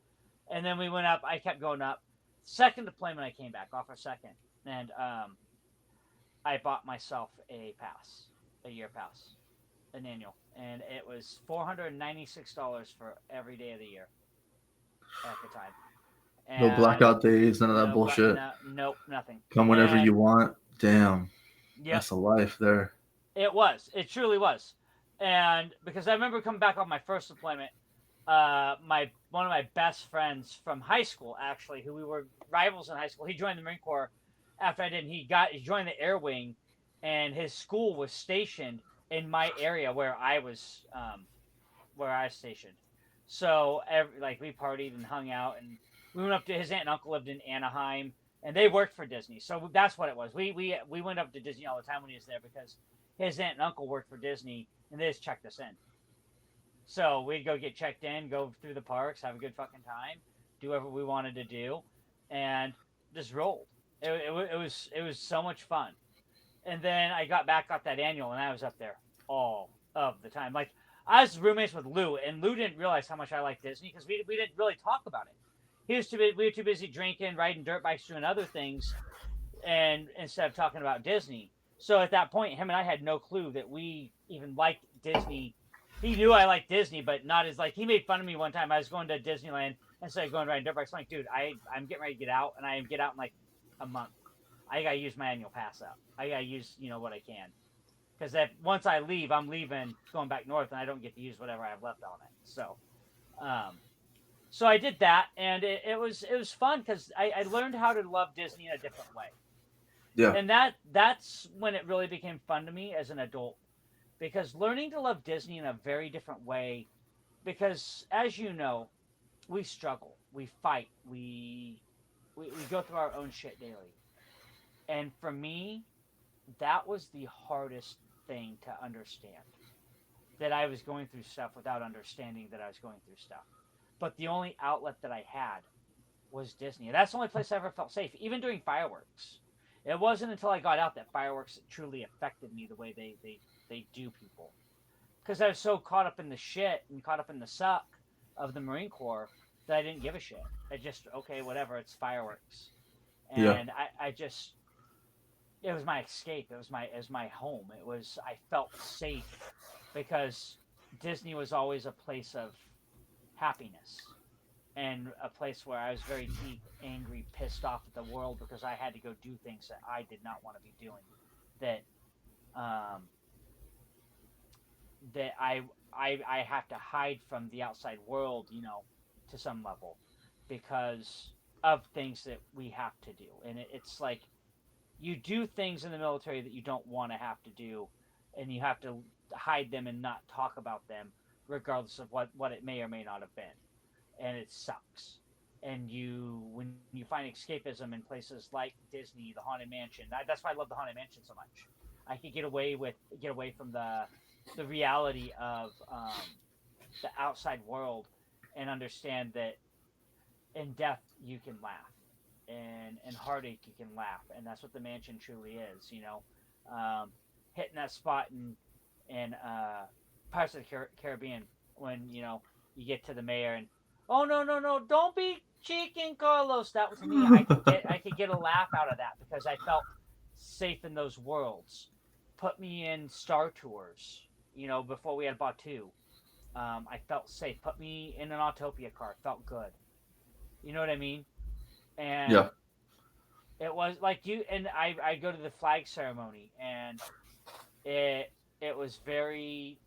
And then we went up. I kept going up. Second deployment, I came back off our second, and I bought myself a pass, a year pass, an annual, and it was $496 for every day of the year at the time. No And blackout days, none of that bullshit. no, nope, nothing. Come whenever And you want. Damn, yep, that's a life there. it was. It truly was. And because I remember coming back on my first deployment, my one of my best friends from high school, actually, who we were rivals in high school, he joined the Marine Corps after I did. And he joined the Air Wing, and his school was stationed in my area where I was stationed. So we partied and hung out, and we went up to his aunt and uncle lived in Anaheim, and they worked for Disney. So that's what it was. We went up to Disney all the time when he was there because his aunt and uncle worked for Disney, and they just checked us in. So we'd go get checked in, go through the parks, have a good fucking time, do whatever we wanted to do, and just rolled. It was so much fun. And then I got that annual, and I was up there all of the time. Like I was roommates with Lou, and Lou didn't realize how much I liked Disney because we didn't really talk about it. We were too busy drinking, riding dirt bikes, doing other things, and instead of talking about Disney. So at that point, him and I had no clue that we even liked Disney. He knew I liked Disney, but not as like he made fun of me one time. I was going to Disneyland instead of going riding dirt bikes. I'm like, dude, I'm getting ready to get out, and I get out in like a month. I gotta use my annual pass out. I gotta use what I can, because once I leave, I'm leaving, going back north, and I don't get to use whatever I have left on it. Um, so I did that, and it was fun because I learned how to love Disney in a different way. Yeah. And that's when it really became fun to me as an adult, because learning to love Disney in a very different way, because as you know, we struggle, we fight, we go through our own shit daily. And for me, that was the hardest thing to understand, that I was going through stuff without understanding that I was going through stuff. But the only outlet that I had was Disney. That's the only place I ever felt safe, even during fireworks. It wasn't until I got out that fireworks truly affected me the way they do people. Because I was so caught up in the shit and caught up in the suck of the Marine Corps that I didn't give a shit. I just, okay, whatever, it's fireworks. Yeah. And I just, it was my escape. It was my home. I felt safe because Disney was always a place of happiness and a place where I was very deep, angry, pissed off at the world because I had to go do things that I did not want to be doing. That um, that I have to hide from the outside world, to some level, because of things that we have to do. And it's like you do things in the military that you don't want to have to do, and you have to hide them and not talk about them, regardless of what it may or may not have been. And it sucks. And when you find escapism in places like Disney, the Haunted Mansion, that's why I love the Haunted Mansion so much. I could get away from the reality of the outside world, and understand that in death you can laugh, and in heartache you can laugh, and that's what the mansion truly is. Hitting that spot in Pirates of the Caribbean when you get to the mayor and, oh, no, no, no, don't be cheeking, Carlos. That was me. I could get a laugh out of that because I felt safe in those worlds. Put me in Star Tours, before we had Batu. I felt safe. Put me in an Autopia car. Felt good. You know what I mean? And Yeah. It was like you and I go to the flag ceremony, and it it was very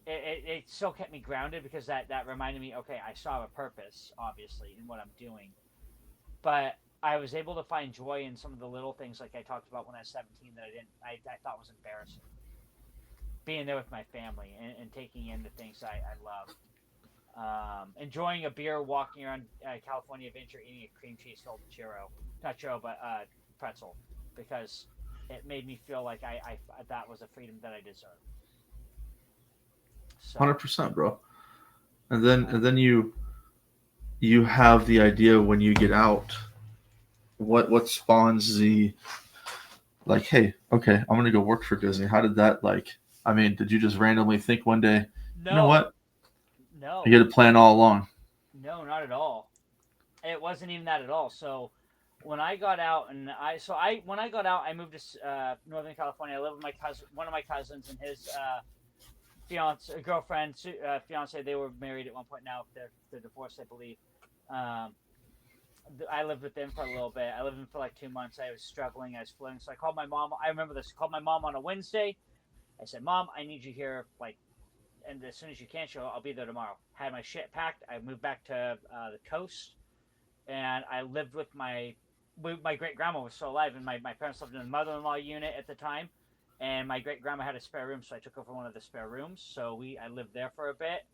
it still kept me grounded because that reminded me, okay, I still have a purpose, obviously, in what I'm doing, but I was able to find joy in some of the little things, like I talked about when I was 17, that I thought was embarrassing. Being there with my family, and taking in the things I love. Enjoying a beer, walking around California Adventure, eating a cream cheese filled churro, not churro, but pretzel, because it made me feel like I that was a freedom that I deserved. So 100%, bro. And uh, then you have the idea when you get out, what spawns the, like, hey, okay, I'm gonna go work for Disney. How did that, like, I mean, did you just randomly think one day, you know no, what, you no, had a plan all along? no, not at all. It wasn't even that at all. So when I got out, and I when I got out, I moved to Northern California. I lived with my cousin, one of my cousins, and his fiance, girlfriend, fiance. They were married at one point. Now they're divorced, I believe. Um, I lived with them for a little bit. I lived with them for like 2 months. I was struggling. I was floating. So I called my mom. I remember this. I called my mom on a Wednesday. I said, "Mom, I need you here, like, and as soon as you can, I'll be there tomorrow." Had my shit packed. I moved back to the coast, and I lived with my great grandma was still alive, and my parents lived in a mother-in-law unit at the time, and my great grandma had a spare room, so I took over one of the spare rooms. So I lived there for a bit,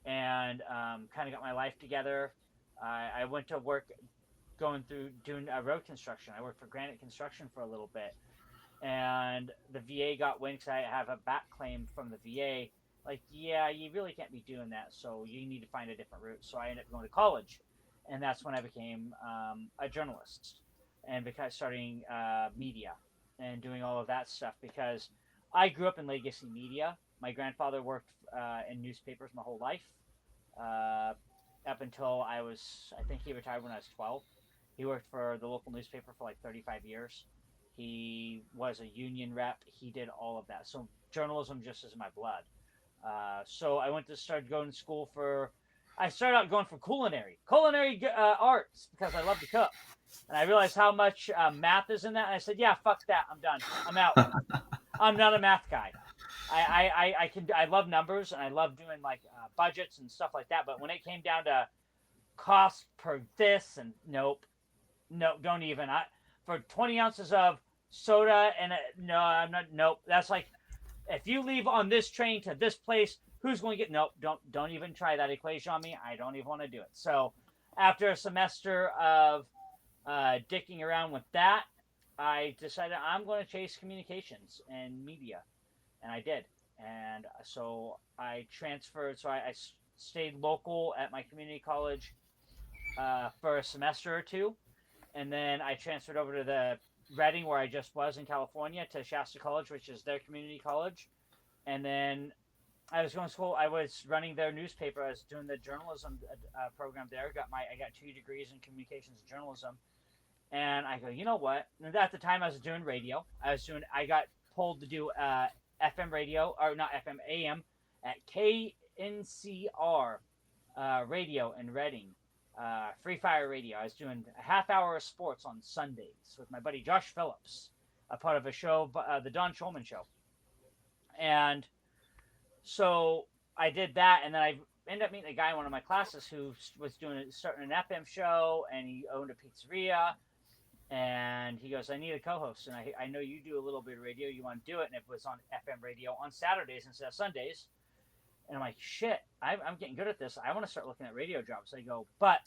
and kind of got my life together. I went to work going through doing road construction. I worked for Granite Construction for a little bit, and the VA got wind because I have a back claim from the VA. Like, yeah, you really can't be doing that, so you need to find a different route. So I ended up going to college, and that's when I became a journalist, and because starting media and doing all of that stuff, because I grew up in legacy media. My grandfather worked in newspapers my whole life, uh, up until I think he retired when I was 12. He worked for the local newspaper for like 35 years. He was a union rep. He did all of that. So journalism just is my blood. So I went to start going to school for. I started out going for culinary arts, because I love to cook, and I realized how much math is in that. And I said, "Yeah, fuck that. I'm done. I'm out. I'm not a math guy. I love numbers, and I love doing like budgets and stuff like that. But when it came down to cost per this, and nope, no, don't even. For 20 ounces of soda and no, I'm not. Nope. That's like, if you leave on this train to this place, who's going to get? Nope. Don't even try that equation on me. I don't even want to do it. So after a semester of dicking around with that, I decided I'm going to chase communications and media, and I did. And so I transferred. So I stayed local at my community college for a semester or two, and then I transferred over to the Reading, where I just was in California, to Shasta College, which is their community college. And then I was going to school. I was running their newspaper. I was doing the journalism program there. I got 2 degrees in communications and journalism. And I go, you know what? And at the time, I was doing radio. I got pulled to do FM radio, or not FM, AM, at KNCR radio in Reading, Free Fire Radio. I was doing a half hour of sports on Sundays with my buddy Josh Phillips, a part of a show, the Don Shulman Show. And so I did that, and then I ended up meeting a guy in one of my classes who was starting an FM show, and he owned a pizzeria. And he goes, I need a co-host, and I know you do a little bit of radio. You want to do it? And it was on FM radio on Saturdays instead of Sundays. And I'm like, shit, I'm getting good at this. I want to start looking at radio jobs. I go, but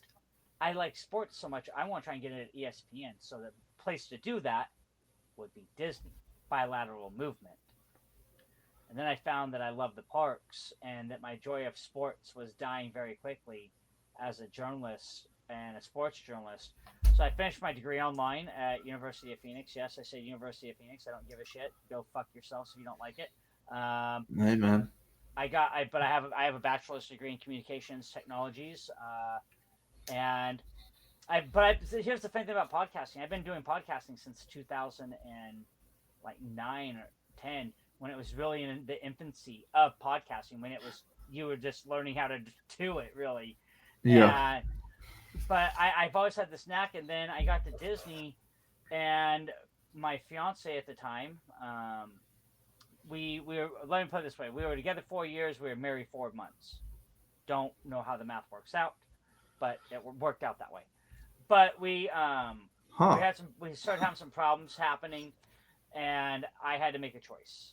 I like sports so much, I want to try and get it at ESPN. So the place to do that would be Disney, bilateral movement. And then I found that I loved the parks, and that my joy of sports was dying very quickly as a journalist and a sports journalist. So I finished my degree online at University of Phoenix. Yes, I say University of Phoenix. I don't give a shit. Go fuck yourselves if you don't like it. Hey, man. But I have a bachelor's degree in communications technologies, and here's the funny thing about podcasting. I've been doing podcasting since 2009 or 10, when it was really in the infancy of podcasting, when it was, you were just learning how to do it, really. Yeah. And but I've always had this knack, and then I got to Disney, and my fiance at the time, we were, let me put it this way, we were together 4 years, we were married 4 months. Don't know how the math works out, but it worked out that way. But Huh. we started having some problems happening, and I had to make a choice.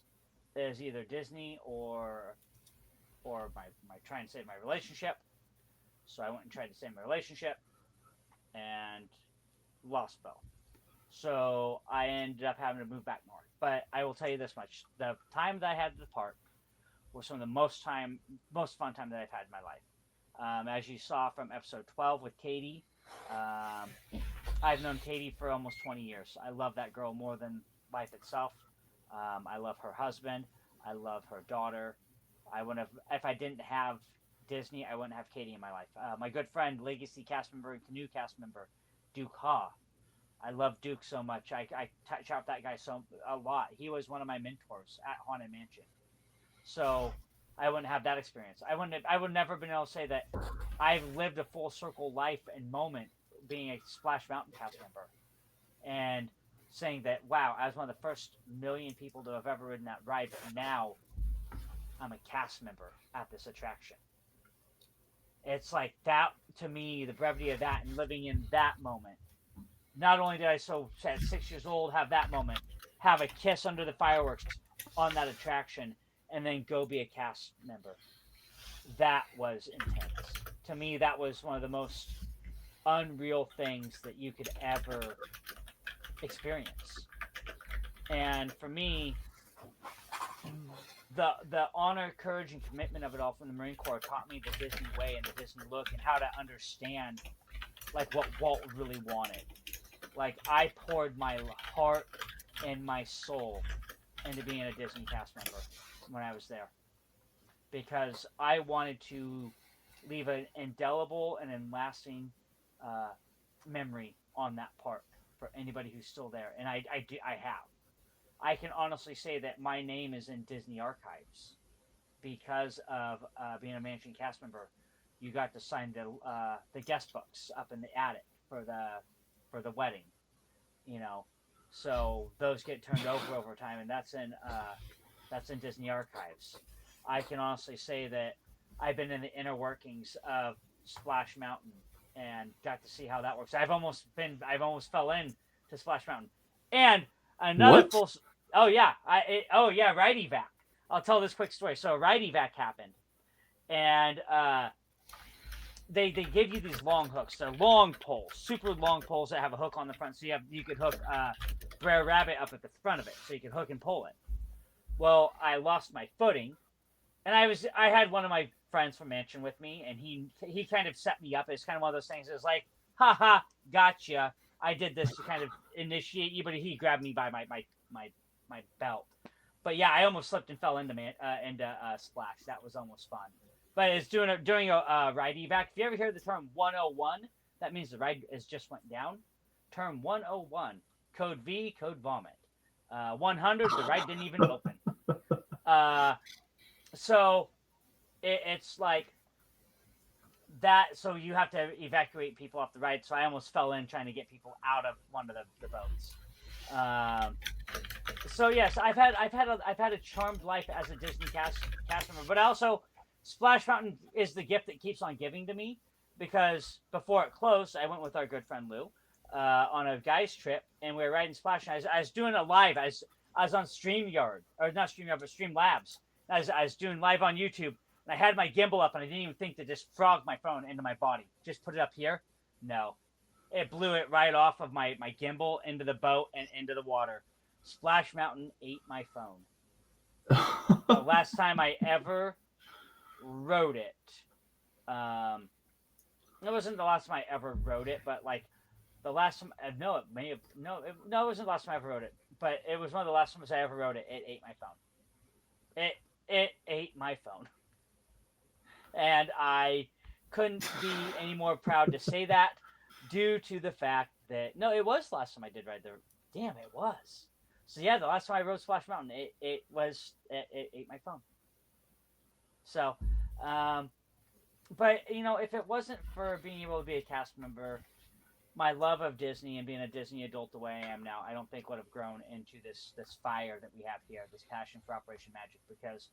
It was either Disney or my trying to save my relationship. So I went and tried to save my relationship and lost both. So I ended up having to move back north. But I will tell you this much: the time that I had at the park was some of the most fun time that I've had in my life. As you saw from episode 12 with Katie, um, I've known Katie for almost 20 years. I love that girl more than life itself. I love her husband. I love her daughter. I wouldn't have, if I didn't have Disney, I wouldn't have Katie in my life. My good friend, Legacy cast member and Canoe cast member, Duke Ha. I love Duke so much. I touch out that guy a lot. He was one of my mentors at Haunted Mansion. So I wouldn't have that experience. I would never been able to say that I've lived a full circle life and moment being a Splash Mountain cast member and saying that, wow, I was one of the first million people to have ever ridden that ride, but now I'm a cast member at this attraction. It's like that to me, the brevity of that and living in that moment. Not only did I at 6 years old have that moment, have a kiss under the fireworks on that attraction, and then go be a cast member. That was intense. To me, that was one of the most unreal things that you could ever experience. And for me, the honor, courage, and commitment of it all from the Marine Corps taught me the Disney way and the Disney look and how to understand like what Walt really wanted. Like I poured my heart and my soul into being a Disney cast member when I was there because I wanted to leave an indelible and lasting uh, memory on that park for anybody who's still there, and I have. I can honestly say that my name is in Disney archives because of being a mansion cast member. You got to sign the guest books up in the attic for the wedding, you know. So those get turned over time, and that's in Disney archives. I can honestly say that I've been in the inner workings of Splash Mountain and got to see how that works. I've almost fell in to Splash Mountain, and another What? full. Oh yeah, oh yeah, ride evac. I'll tell this quick story. So ride evac happened, and they give you these long hooks. They're long poles, super long poles that have a hook on the front. So you could hook Brer Rabbit up at the front of it, so you could hook and pull it. Well, I lost my footing, and I had one of my friends from Mansion with me, and he kind of set me up. It's kind of one of those things. It's like, haha, gotcha. I did this to kind of initiate you, but he grabbed me by my belt. But yeah, I almost slipped and fell into Splash. That was almost fun. But it's during a ride evac. If you ever hear the term 101, that means the ride is just went down. Term 101, code V, code vomit. 100, the ride didn't even open. So it's like that. So you have to evacuate people off the ride. So I almost fell in trying to get people out of one of the boats. So yes, I've had a charmed life as a Disney cast member, but also Splash Mountain is the gift that keeps on giving to me because before it closed, I went with our good friend Lou on a guys trip, and we were riding Splash. And I was doing a live. I was on StreamYard, or not StreamYard, but Streamlabs. I was doing live on YouTube, and I had my gimbal up, and I didn't even think to just frog my phone into my body. Just put it up here. No, it blew it right off of my gimbal into the boat and into the water. Splash Mountain ate my phone. The last time I ever rode it, it wasn't the last time I ever rode it, but like the last time, no, it may have, no, it wasn't the last time I ever rode it, but it was one of the last times I ever rode it. It ate my phone. It ate my phone. And I couldn't be any more proud to say that due to the fact that, no, it was the last time I did ride there. Damn, it was. So yeah, the last time I rode Splash Mountain, it ate my phone. So, but you know, if it wasn't for being able to be a cast member, my love of Disney and being a Disney adult the way I am now, I don't think would have grown into this fire that we have here, this passion for Operation Magic, because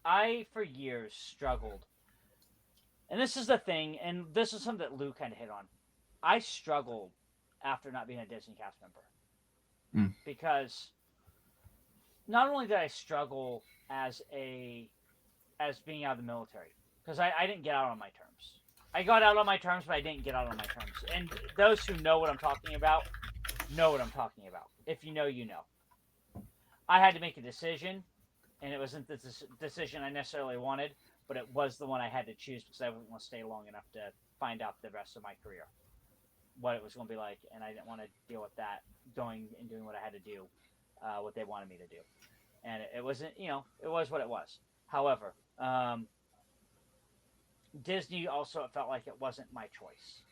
I for years struggled, and this is the thing, and this is something that Lou kind of hit on. I struggled after not being a Disney cast member Mm. because not only did I struggle as being out of the military, because I didn't get out on my terms. I got out on my terms, but I didn't get out on my terms. And those who know what I'm talking about know what I'm talking about. If you know, you know. I had to make a decision, and it wasn't the decision I necessarily wanted, but it was the one I had to choose because I wasn't going to stay long enough to find out the rest of my career, what it was going to be like, and I didn't want to deal with that going and doing what I had to do, what they wanted me to do. And it wasn't, it was what it was. However, Disney also it felt like it wasn't my choice.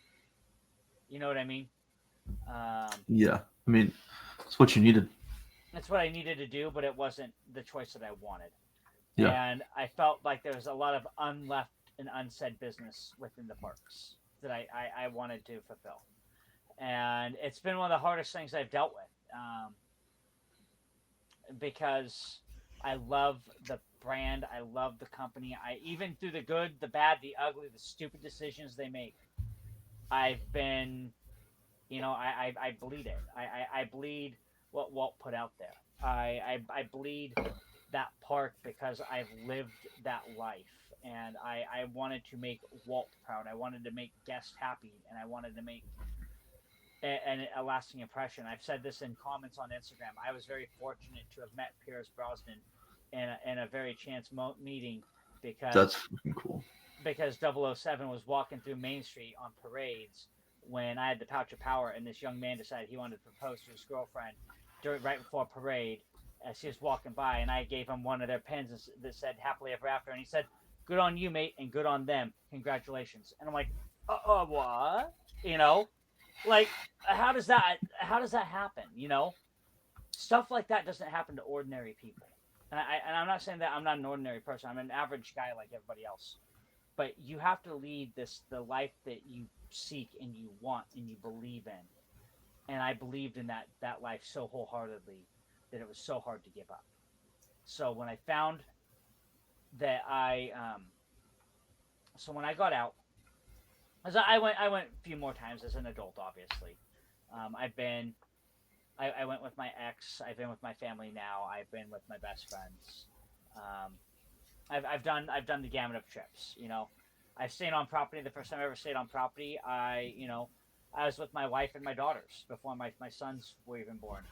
You know what I mean? Um, Yeah, I mean, it's what you needed. it's what I needed to do, but it wasn't the choice that I wanted. Yeah, And I felt like there was a lot of unleft and unsaid business within the parks that I wanted to fulfill. And it's been one of the hardest things I've dealt with because I love the brand, I love the company. I even through the good, the bad, the ugly, the stupid decisions they make, I've been I bleed it. I bleed what Walt put out there. I bleed that park because I've lived that life. And I wanted to make Walt proud. I wanted to make guests happy. And I wanted to make a lasting impression. I've said this in comments on Instagram. I was very fortunate to have met Pierce Brosnan in a very chance meeting that's because fucking cool. because 007 was walking through Main Street on parades when I had the pouch of power, and this young man decided he wanted to propose to his girlfriend right before a parade as he was walking by, and I gave him one of their pens that said "Happily Ever After," and he said, "Good on you, mate, and good on them. Congratulations." And I'm like, what? You know, like how does that happen? Stuff like that doesn't happen to ordinary people. And I'm not saying that I'm not an ordinary person. I'm an average guy like everybody else. But you have to lead the life that you seek and you want and you believe in. And I believed in that life so wholeheartedly that it was so hard to give up. So when I found that so when I got out, as I went a few more times as an adult, obviously. I've been I went with my ex. I've been with my family now. I've been with my best friends. Um, I've done the gamut of trips. I've stayed on property. The first time I ever stayed on property, I was with my wife and my daughters before my sons were even born,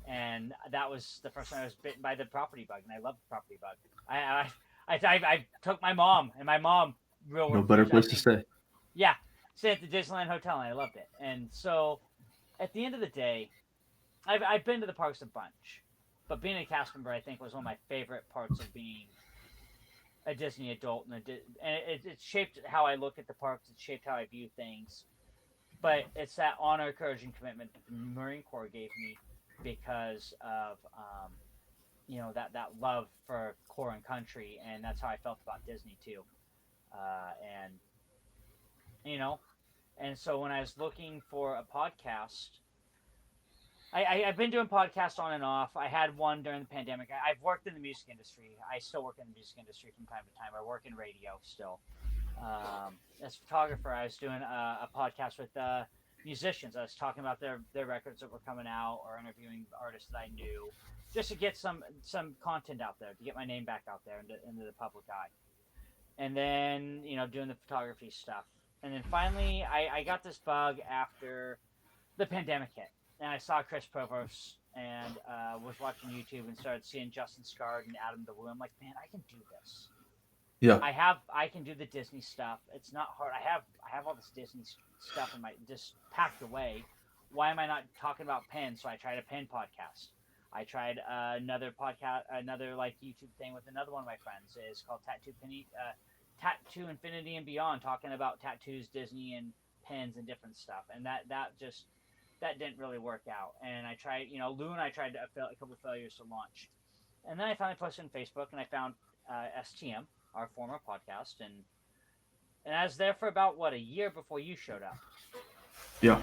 and that was the first time I was bitten by the property bug, and I love the property bug. I took my mom, and my mom real No better reviews. I place to think, stay. yeah, stayed at the Disneyland Hotel, and I loved it. And so, at the end of the day, I've been to the parks a bunch, but being a cast member, I think, was one of my favorite parts of being a Disney adult, and it shaped how I look at the parks. It shaped how I view things. But it's that honor, courage, and commitment that the Marine Corps gave me because of that love for Corps and country, and that's how I felt about Disney too. And you know, and so when I was looking for a podcast, I've been doing podcasts on and off. I had one during the pandemic. I've worked in the music industry. I still work in the music industry from time to time. I work in radio still. As a photographer, I was doing a podcast with musicians. I was talking about their records that were coming out or interviewing artists that I knew just to get some content out there, to get my name back out there into the public eye. And then, doing the photography stuff. And then finally, I got this bug after the pandemic hit, and I saw Chris Provost and was watching YouTube and started seeing Justin Scard and Adam DeWoo. I'm like, man, I can do this. Yeah, I can do the Disney stuff. It's not hard. I have all this Disney stuff in my just packed away. Why am I not talking about pens? So I tried a pen podcast. I tried another podcast, another like YouTube thing with another one of my friends. It's called Tattoo Infinity and Beyond, talking about tattoos, Disney, and pens and different stuff. And that didn't really work out. And I tried, Lou and I tried a couple of failures to launch. And then I finally posted on Facebook, and I found STM, our former podcast, and I was there for about a year before you showed up. Yeah.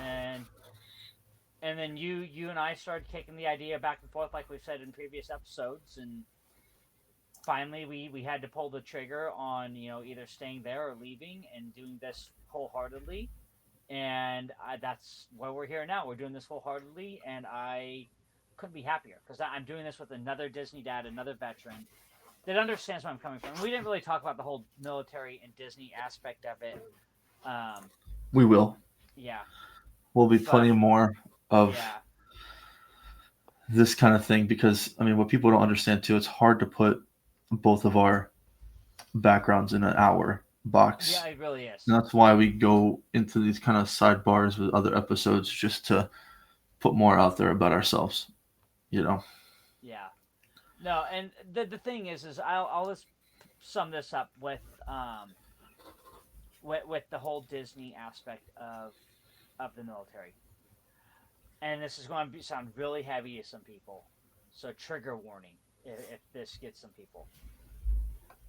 And then you and I started kicking the idea back and forth, like we've said in previous episodes, and finally we had to pull the trigger on either staying there or leaving and doing this wholeheartedly. And that's why we're here now. We're doing this wholeheartedly, and I couldn't be happier because I'm doing this with another Disney dad, another veteran that understands where I'm coming from. We didn't really talk about the whole military and Disney aspect of it. Um, We will. yeah, Will be but plenty more of yeah, this kind of thing because I mean, what people don't understand too, it's hard to put both of our backgrounds in an hour yeah, box. it really is. And that's why we go into these kind of sidebars with other episodes just to put more out there about ourselves, you know. Yeah, no, and the thing is I'll just sum this up with the whole Disney aspect of the military. And this is going to sound really heavy to some people. So, trigger warning if this gets some people.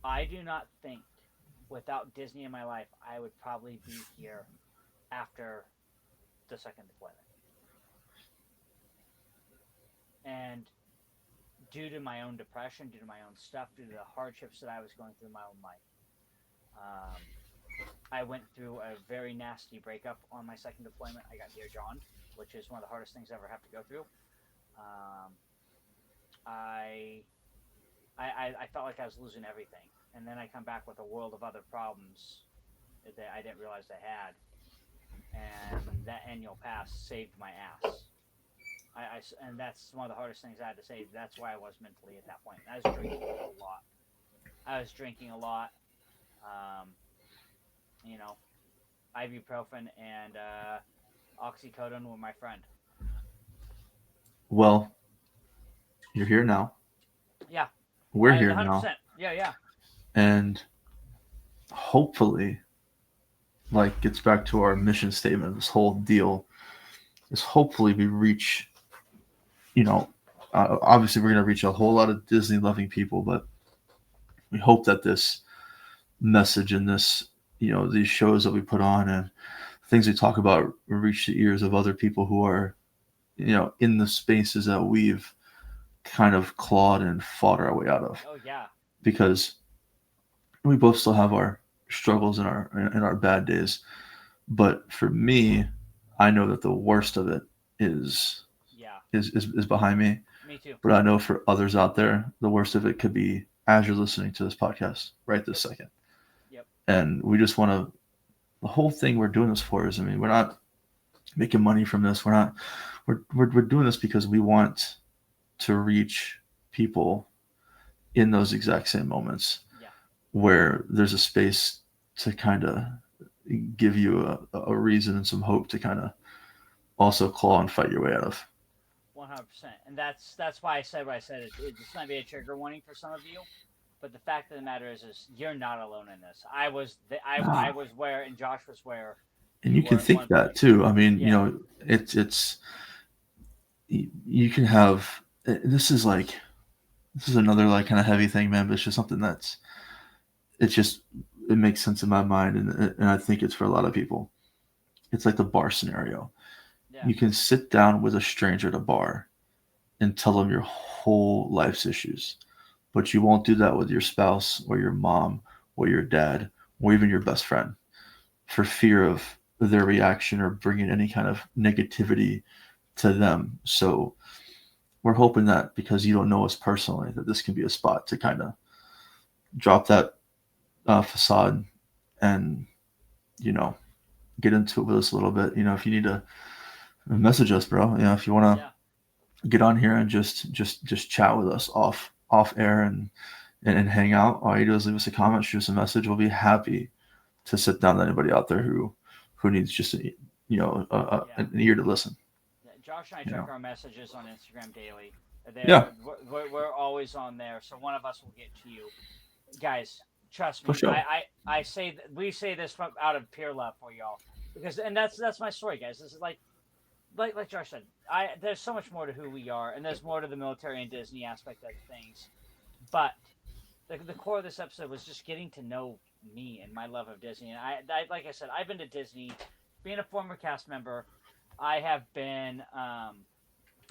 I do not think without Disney in my life, I would probably be here after the second deployment. And due to my own depression, due to my own stuff, due to the hardships that I was going through in my own life, um, I went through a very nasty breakup on my second deployment. I got dear John, which is one of the hardest things I ever have to go through. Um, I I felt like I was losing everything. And then I come back with a world of other problems that I didn't realize I had. And that annual pass saved my ass. And that's one of the hardest things I had to say. That's why I was mentally at that point. I was drinking a lot. I was drinking a lot. Um, you know, ibuprofen and oxycodone were my friend. Well, you're here now. Yeah, We're I here 100%. now. Yeah, yeah, And hopefully, like, gets back to our mission statement of this whole deal is hopefully we reach, you know, obviously we're going to reach a whole lot of Disney loving people, but we hope that this message and this, these shows that we put on and things we talk about reach the ears of other people who are, in the spaces that we've kind of clawed and fought our way out of. oh yeah, Because we both still have our struggles and our bad days. But for me, I know that the worst of it is yeah. is behind me. Me too. But I know for others out there, the worst of it could be as you're listening to this podcast right this Yep, second. yep. And we just want to. The whole thing we're doing this for is, I mean, we're not making money from this. We're not. We're doing this because we want to reach people in those exact same moments Yeah, where there's a space to kind of give you a reason and some hope to kind of also claw and fight your way out of. 100%. And that's why I said what I said. This might be a trigger warning for some of you, but the fact of the matter is you're not alone in this. I Ah, was where, and Josh was where and you you can were at think one that point. too. I mean, Yeah, it's you can have this is another like kind of heavy thing, man. But it's just something that's it's just it makes sense in my mind, and I think it's for a lot of people. It's like the bar scenario. yeah, You can sit down with a stranger at a bar and tell them your whole life's issues, but you won't do that with your spouse or your mom or your dad or even your best friend for fear of their reaction or bringing any kind of negativity to them. So we're hoping that because you don't know us personally, that this can be a spot to kind of drop that facade and you know get into it with us a little bit. If you need to message us, bro. If you want yeah. to get on here and just chat with us off air and hang out, all you do is leave us a comment, shoot us a message. We'll be happy to sit down with anybody out there who needs just Yeah. an ear to listen. Yeah, Josh and I You check know. our messages on Instagram daily. Yeah, We're always on there, so one of us will get to you, guys. Trust for me. sure. I say we say this from out of pure love for y'all because and that's my story, guys. This is like Josh said. There's so much more to who we are, and there's more to the military and Disney aspect of things. But the core of this episode was just getting to know me and my love of Disney. And I like I said, I've been to Disney being a former cast member, I have been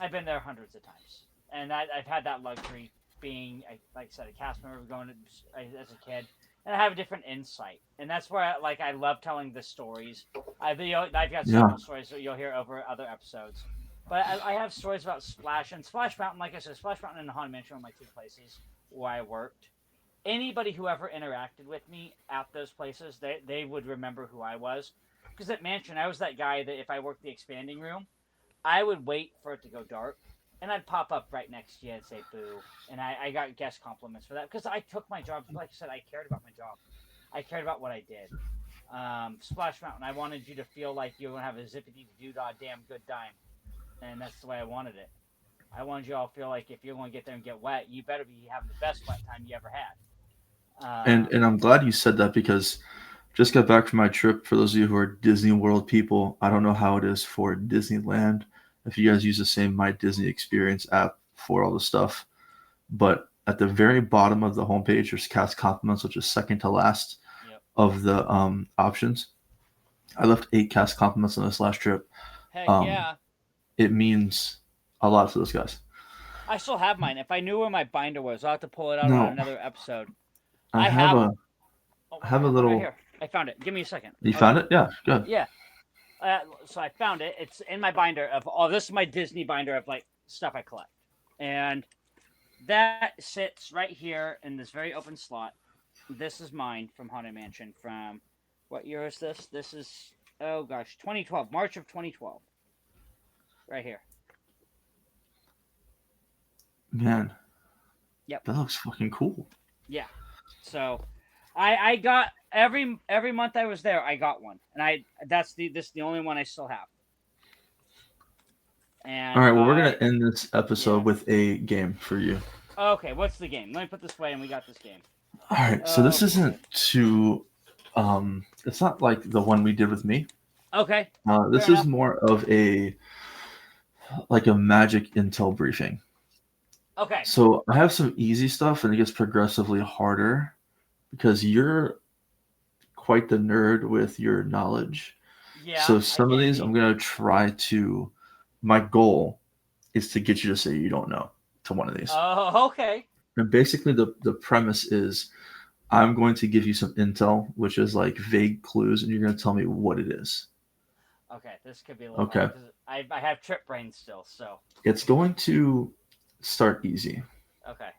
I've been there hundreds of times, and I've had that luxury being, like I said, a cast member going as a kid, and I have a different insight, and that's where I love telling the stories. I've got Yeah. several stories that you'll hear over other episodes, but I have stories about Splash and Splash Mountain. Like I said, Splash Mountain and Haunted Mansion were my two places where I worked. Anybody who ever interacted with me at those places, they would remember who I was. Because at Mansion, I was that guy that if I worked the expanding room, I would wait for it to go dark, and I'd pop up right next to you and say boo. And I got guest compliments for that because I took my job. Like I said, I cared about my job. I cared about what I did. Splash Mountain, I wanted you to feel like you were going to have a zippity doo dah damn good time. And that's the way I wanted it. I wanted you all to feel like if you're going to get there and get wet, you better be having the best wet time you ever had. And I'm glad you said that because just got back from my trip. For those of you who are Disney World people, I don't know how it is for Disneyland. If you guys use the same My Disney Experience app for all the stuff, but at the very bottom of the homepage, there's cast compliments, which is second to last of the options. I left 8 cast compliments on this last trip. Heck yeah. It means a lot to those guys. I still have mine. If I knew where my binder was, I'll have to pull it out No. on another episode. I have a little. Right here. I found it. Give me a second. You found it? Yeah, good. Yeah. So I found it. It's in my binder of this is my Disney binder of like stuff I collect, and that sits right here in this very open slot. This is mine from Haunted Mansion. From what year is this? This is 2012, March of 2012. Right here. Man. Yep. That looks fucking cool. Yeah. So I got every month I was there, I got one, and this is the only one I still have. And all right, well, we're gonna end this episode with a game for you. Okay, what's the game? Let me put this away, and we got this game. All right, so this isn't too. It's not like the one we did with me. Okay. This is more of a magic intel briefing. Okay. So I have some easy stuff, and it gets progressively harder because you're quite the nerd with your knowledge. Yeah. So some of these, I'm gonna try to. My goal is to get you to say you don't know to one of these. Oh, okay. And basically, the premise is, I'm going to give you some intel, which is like vague clues, and you're going to tell me what it is. Okay, this could be a little hard, 'cause I have trip brain still, so. It's going to start easy. Okay.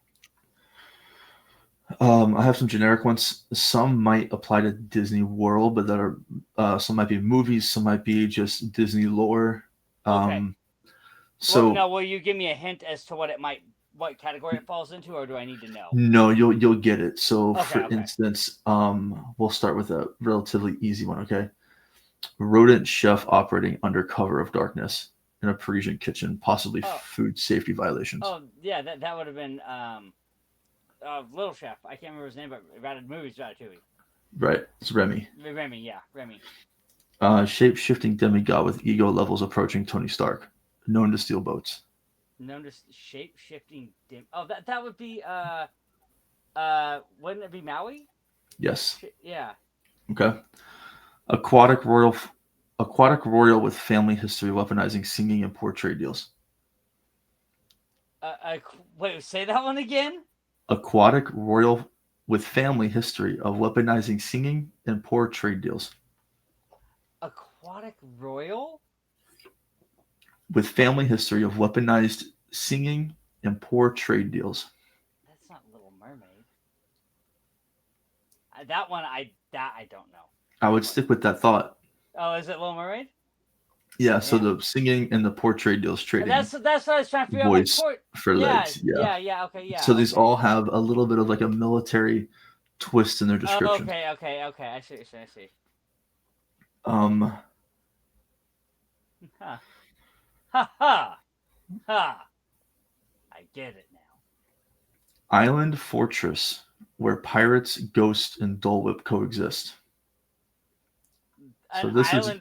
I have some generic ones. Some might apply to Disney World, but that are some might be movies, some might be just Disney lore. Okay. So now, will you give me a hint as to what category it falls into, or do I need to know? No, you'll get it. So, Okay, for okay. instance, we'll start with a relatively easy one. Okay, rodent chef operating under cover of darkness in a Parisian kitchen, possibly food safety violations. Oh yeah, that would have been Little Chef. I can't remember his name, but movie's Ratatouille. Right, it's Remy. Remy. Shape-shifting demigod with ego levels approaching Tony Stark, known to steal boats. Known to shape-shifting that would be wouldn't it be Maui? Yes. Yeah. Okay. Aquatic royal with family history weaponizing singing and poor trade deals. Wait, say that one again? Aquatic royal with family history of weaponizing singing and poor trade deals. Aquatic royal? With family history of weaponized singing and poor trade deals. That's not Little Mermaid. That one, I don't know. I would stick with that thought. Oh, is it Little Mermaid? Yeah, so the singing and the poor trade deals trading. That's what I was trying to figure out. Voice for legs. Yeah, okay, yeah. So these all have a little bit of like a military twist in their description. Okay. I see. Ha. I get it now. Island fortress where pirates, ghosts, and Dole Whip coexist. So this is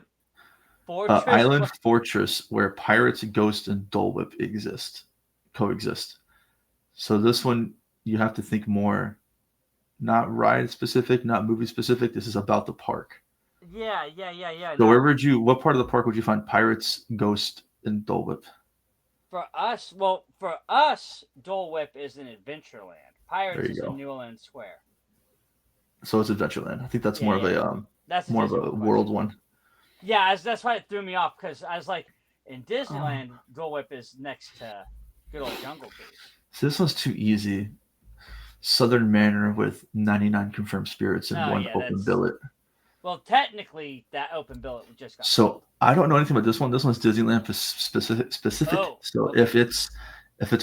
island fortress where pirates, ghosts, and Dole Whip coexist. So this one you have to think more, not ride specific, not movie specific. This is about the park. Yeah. So No, what part of the park would you find Pirates, Ghost, and Dole Whip? for us, Dole Whip is in Adventureland. There Pirates you is in go. New Orleans Square. So it's Adventureland. I think that's Yeah, yeah. That's a more of Disney a World question. world one. Yeah, that's why it threw me off because I was like, in Oh, Disneyland, Dole Whip is next to good old Jungle Cruise. so this one's too easy. Southern Manor with 99 confirmed spirits and Oh one yeah, open that's billet. well, technically that open billet just got So filled. I don't know anything about this one. This one's Disneyland specific. Oh, So okay. if it's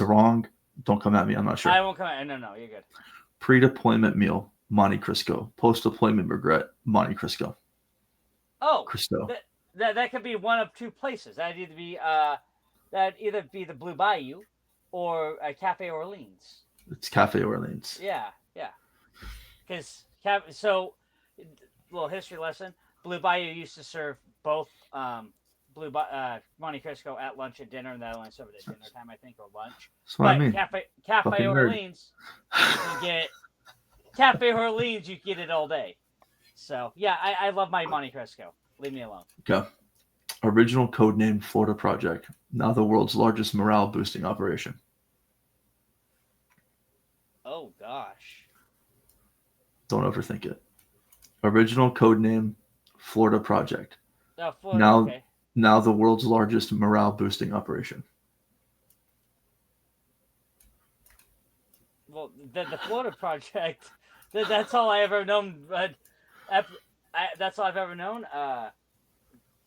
wrong, don't come at me. I'm not I sure. won't come out. No, you're good. Pre-deployment meal, Monte Cristo. Post-deployment regret, Monte Cristo. Oh, Cristo. that could be one of two places. That'd either be the Blue Bayou or Cafe Orleans. It's Cafe Orleans. Yeah. Because so little history lesson. Blue Bayou used to serve both Monte Cristo at lunch and dinner, and that only served at dinner time, I think, or lunch. That's what I But mean. Cafe Fucking nerd. Orleans, you can get Cafe Orleans. You get it all day. So yeah, I love my Monte Cristo. Leave me alone. Okay. Original code name Florida Project. Now the world's largest morale boosting operation. Oh gosh. Don't overthink it. Original code name Florida Project. Oh, Florida. Okay. Now the world's largest morale boosting operation. Well, the Florida Project. That's all I ever known. But that's all I've ever known.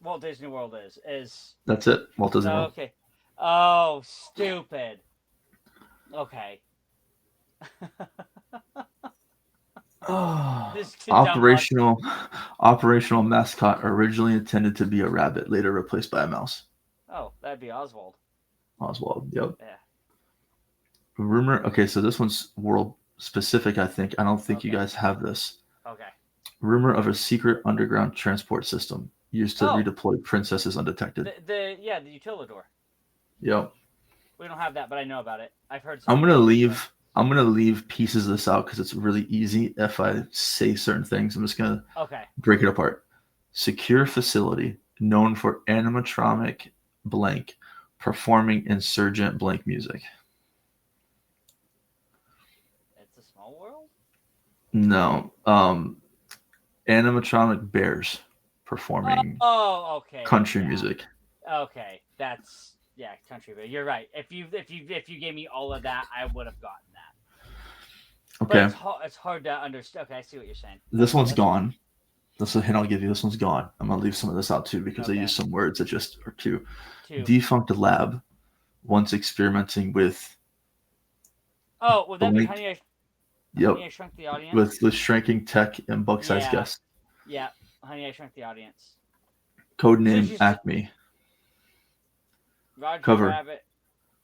Walt Disney World is. That's it. Walt Disney World. Okay. Oh, stupid. Okay. Operational mascot originally intended to be a rabbit, later replaced by a mouse. Oh, that'd be Oswald. Oswald. Yep. Yeah. Rumor. Okay, so this one's world specific. I think. I don't think you guys have this. Okay. Rumor of a secret underground transport system used to redeploy princesses undetected. The Utilidor. Yep. We don't have that, but I know about it. I've heard. I'm gonna leave pieces of this out because it's really easy if I say certain things. I'm just gonna break it apart. Secure facility known for animatronic blank performing insurgent blank music. It's a small world? No. Animatronic bears performing country music. Okay. That's country bear. You're right. If you gave me all of that, I would have gotten that. Okay. But it's hard to understand. Okay, I see what you're saying. This one's gone. That's a hint I'll give you. This one's gone. I'm gonna leave some of this out too because I use some words that just are too. Defunct lab once experimenting with. Oh, would that be Honey I Shrunk the Audience? With shrinking tech and bug-sized guests. Yeah, Honey I Shrunk the Audience. Codename Acme. Roger Rabbit.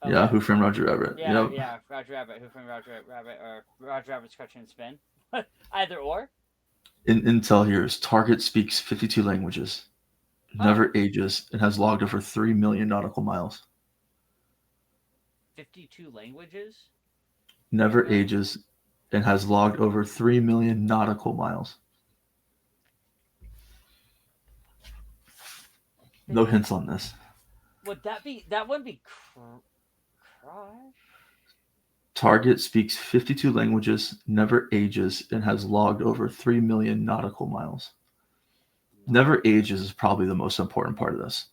Okay. Yeah, Who Framed Roger Rabbit? Yeah, Roger Rabbit, Who Framed Roger Rabbit, or Roger Rabbit's Catch and Spin. Either or. Intel here is Target speaks 52 languages, never ages, and has logged over 3 million nautical miles. 52 languages? Never ages, and has logged over 3 million nautical miles. No hints on this. That wouldn't be Crush? Target speaks 52 languages, never ages, and has logged over 3 million nautical miles. Never ages is probably the most important part of this.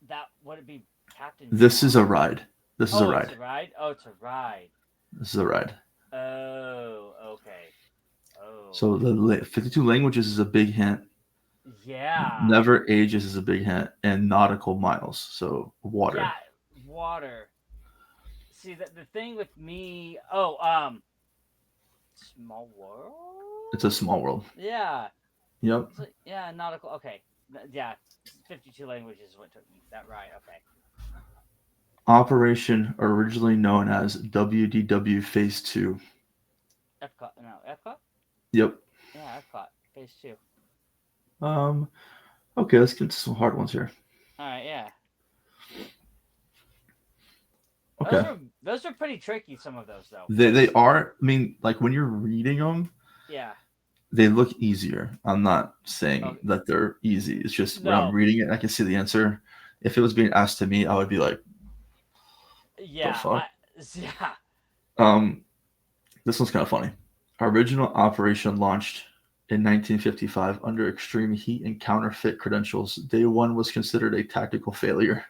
That would it be Captain? This is a ride. This is a ride. It's a ride? Oh, it's a ride. This is a ride. Oh, okay. Oh. So the 52 languages is a big hint. Yeah. Never ages is a big hint, and nautical miles. So water. Yeah, water. See, the thing with me. Small world. It's a small world. Yeah. Yep. So, yeah, nautical. Okay. Yeah, 52 languages is what took me. That right. Okay. Operation originally known as WDW Phase 2. Epcot? No, Epcot? Yep. Yeah, Epcot. Phase 2. Okay, let's get to some hard ones here. All right, yeah. Okay. Those are pretty tricky, some of those, though. They are. I mean, like when you're reading them. Yeah. They look easier. I'm not saying Okay. that they're easy. It's just when I'm No. reading it, I can see the answer. If it was being asked to me, I would be like, "The Yeah. fuck." Yeah. Um, this one's kind of funny. Original operation launched in 1955 under extreme heat and counterfeit credentials. Day one was considered a tactical failure.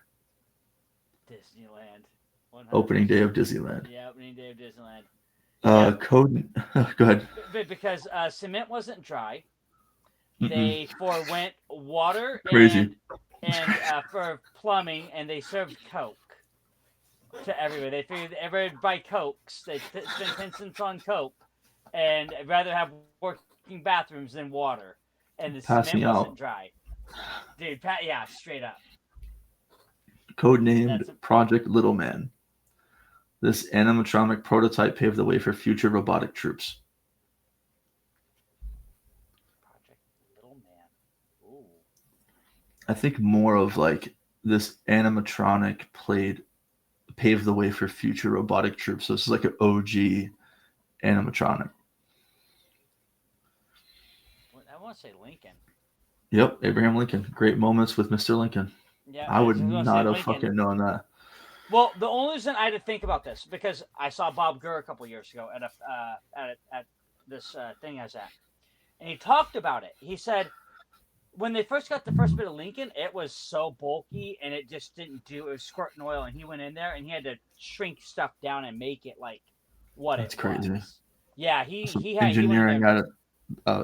Disneyland. 100%. Opening day of Disneyland. Yeah, opening day of Disneyland. Yeah, Code. Go ahead. because cement wasn't dry. Mm-mm. They forewent water Crazy. and for plumbing, and they served Coke to everybody. They figured everybody buy Cokes. They spend 10 cents on Coke, and rather have working bathrooms than water. And the cement Pass me wasn't out. dry, dude. Yeah, straight up. Codenamed That's a Project Little Man. This animatronic prototype paved the way for future robotic troops. Project Little Man. Ooh. I think more of like this animatronic paved the way for future robotic troops. So this is like an OG animatronic. I want to say Lincoln. Yep, Abraham Lincoln. Great moments with Mr. Lincoln. Yeah, I I would was going to say not have Lincoln. fucking known that. Well, the only reason I had to think about this because I saw Bob Gurr a couple years ago at this thing I was at, and he talked about it. He said when they first got the first bit of Lincoln, it was so bulky and it just didn't do. It was squirting oil, and he went in there and he had to shrink stuff down and make it like what That's it crazy. was. Yeah, That's some he went in engineering there. at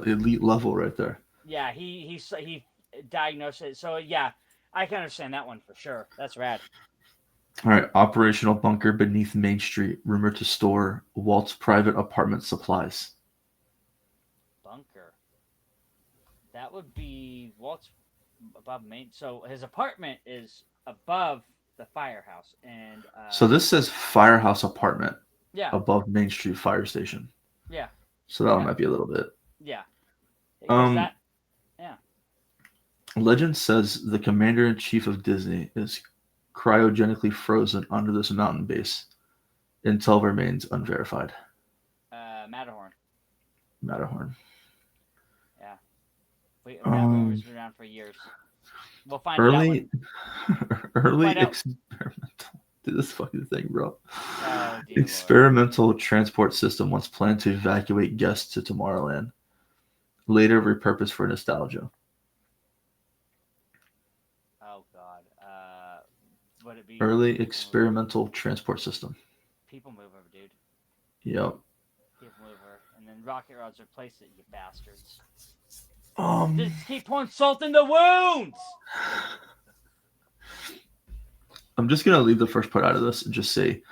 an elite level right there. Yeah, he diagnosed it. So yeah, I can understand that one for sure. That's rad. All right, operational bunker beneath Main Street, rumored to store Walt's private apartment supplies. Bunker. That would be Walt's above Main. So his apartment is above the firehouse, and So this says firehouse apartment yeah, above Main Street Fire Station. yeah, So that one yeah, might be a little bit. yeah. Because Um, that, yeah. Legend says the commander in chief of Disney is cryogenically frozen under this mountain base until remains unverified. Matterhorn. Matterhorn. Yeah, Matterhorn's Um, been around for years. We'll find it out early, early find out. experimental. Dude, this fucking thing, bro. Oh dear Lord. Experimental transport system once planned to evacuate guests to Tomorrowland, later repurposed for nostalgia. Oh God. Would it be Early experimental transport system. People Mover, dude? Yep. People Mover, and then Rocket Rods replaced it. You bastards. Um, Just keep pouring salt in the wounds. I'm just gonna leave the first part out of this and just say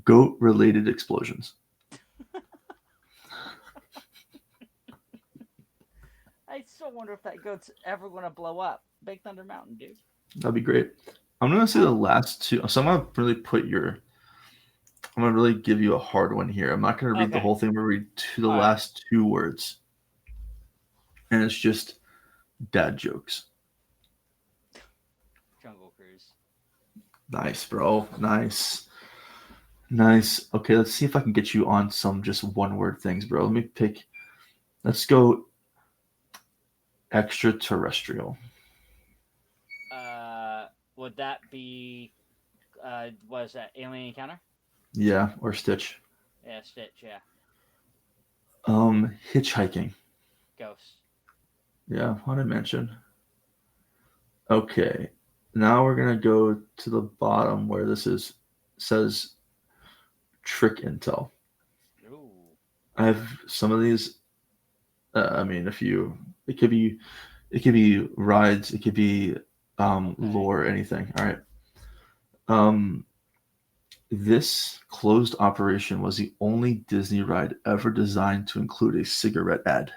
goat-related explosions. I still wonder if that goat's ever going to blow up. Big Thunder Mountain, dude. That'd be great. I'm gonna say the last two. So I'm gonna really I'm gonna really give you a hard one here. I'm not gonna read the Okay. whole thing. I'm gonna read the All right. last two words, and it's just dad jokes. Jungle Cruise. Nice, bro. Nice. Nice. Okay, let's see if I can get you on some just one word things, bro. Let me pick. Let's go extraterrestrial. Would that be? Was that Alien Encounter? Yeah, or Stitch. Yeah, Stitch. Yeah, Hitchhiking. Ghost. Yeah, haunted mansion. Okay. Now we're gonna go to the bottom where says trick intel. Ooh. I have some of these. I mean, it could be rides, it could be Okay. lore, anything. All right. Um, this closed operation was the only Disney ride ever designed to include a cigarette ad.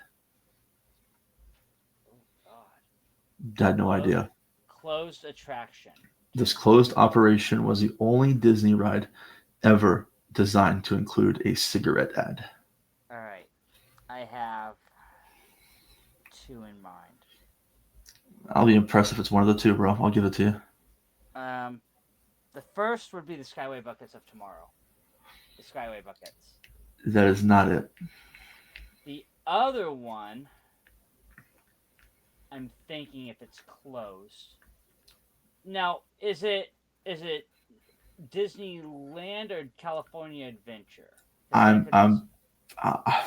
Oh God. Had no idea. Closed attraction. This closed operation was the only Disney ride ever designed to include a cigarette ad. All right. I have two in mind. I'll be impressed if it's one of the two, bro. I'll give it to you. The first would be the Skyway Buckets of Tomorrow. The Skyway Buckets. That is not it. The other one, I'm thinking if it's closed. Now, is it Disneyland or California Adventure? Because I'm if it is I'm I,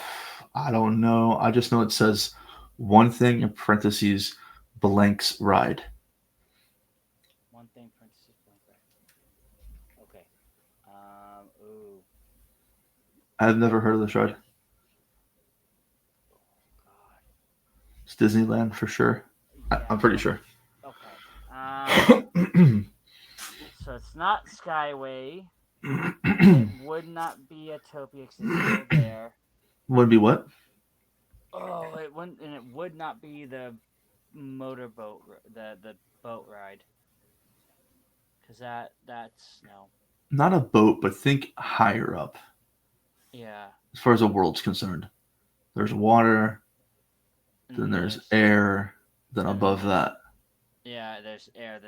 I don't know. I just know it says one thing in parentheses blanks ride. one thing, parentheses blank, right? Okay. Ooh. I've never heard of this ride. God. It's Disneyland for sure. Yeah. I'm pretty sure. Okay. Would So it's not Skyway. It would not be Atopia because it's still there. be what? Oh, it wouldn't, and it would not be the motorboat, the boat ride, because that's no. Not a boat, but think higher up Yeah, as far as the world's concerned. There's water, and then then there's air, then and then above that yeah, there's air.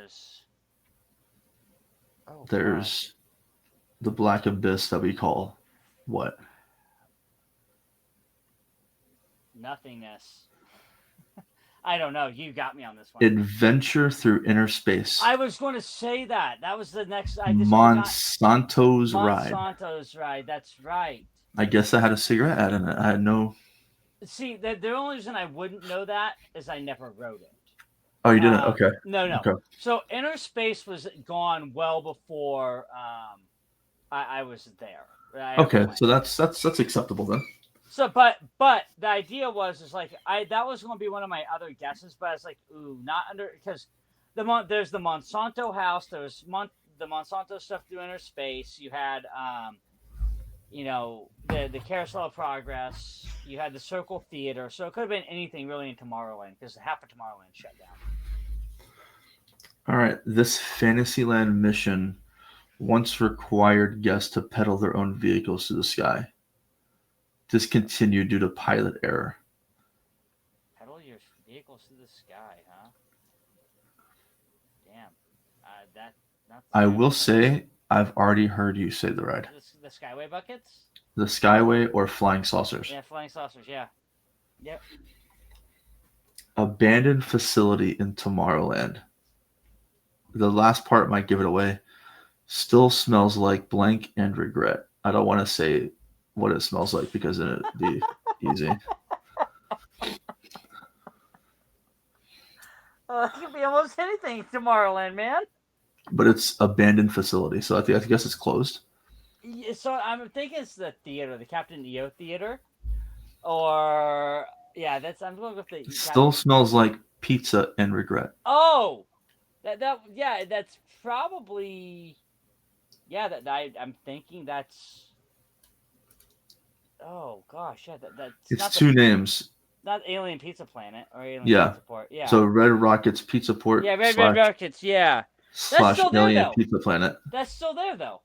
Oh there's the black abyss that we call what? nothingness. I don't know. You got me on this one. Adventure through inner space. I was going to say that. That was the next. I just Monsanto's ride. Monsanto's ride. That's right. I guess I had a cigarette ad in it. I had no. See, the only reason I wouldn't know that is I never wrote it. Oh, you didn't? Okay. No. Okay. So inner space was gone well before I was there. Okay, so that's acceptable then. So, but the idea is like that was going to be one of my other guesses, but I was like, ooh, not under because there's the Monsanto house, there's the Monsanto stuff through inner space. You had the Carousel of Progress. You had the Circle Theater, so it could have been anything really in Tomorrowland because half of Tomorrowland shut down. All right, this Fantasyland mission once required guests to pedal their own vehicles to the sky. Discontinued due to pilot error. Pedal your vehicles to the sky, huh? Damn. I will say I've already heard you say the ride. The Skyway buckets? The Skyway or Flying Saucers. Yeah, Flying Saucers, yeah. Yep. Abandoned facility in Tomorrowland. The last part might give it away. Still smells like blank and regret. I don't want to say what it smells like because then it'd be easy. It could be almost anything Tomorrowland, man. But it's abandoned facility, so I guess it's closed. Yeah, so I'm thinking it's the theater, the Captain EO Theater, or yeah, I'm going with the. It still smells like pizza and regret. Oh, that's probably I'm thinking that's. Oh gosh, yeah, that's. It's two names. Not Alien Pizza Planet or Alien Pizza Port. Yeah. So Red Rockets Pizza Port. Yeah, Red Rockets. Yeah. Slash Alien Pizza Planet. That's still there though.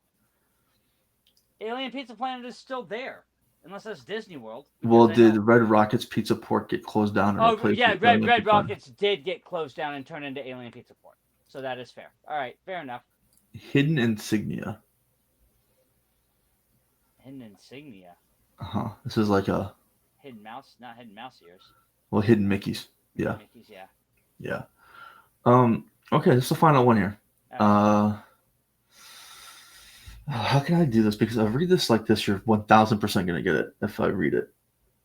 Alien Pizza Planet is still there, unless that's Disney World. Well, did Red Rockets Pizza Port get closed down? Oh yeah, Red Rockets did get closed down and turned into Alien Pizza Port. So that is fair. All right, fair enough. Hidden Insignia. Hidden Insignia. This is like a hidden mouse, not hidden mouse ears. Well, hidden Mickeys. Yeah. Mickeys, yeah. Yeah. Okay, this is the final one here. How can I do this? Because if I read this like this, you're 1000% gonna get it if I read it.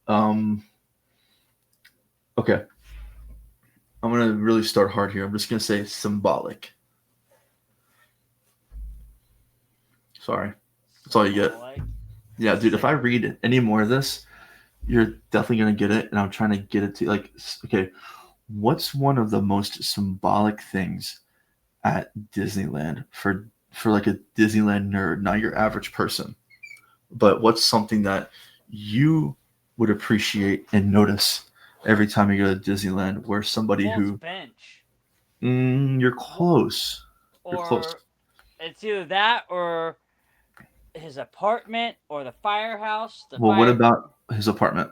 Okay. I'm gonna really start hard here. I'm just gonna say symbolic. Sorry. That's all you get. Yeah, dude, if I read any more of this, you're definitely going to get it. And I'm trying to get it to okay, what's one of the most symbolic things at Disneyland for like a Disneyland nerd, not your average person, but what's something that you would appreciate and notice every time you go to Disneyland where somebody who bench. You're close. You're close. It's either that or his apartment or the firehouse. What about his apartment?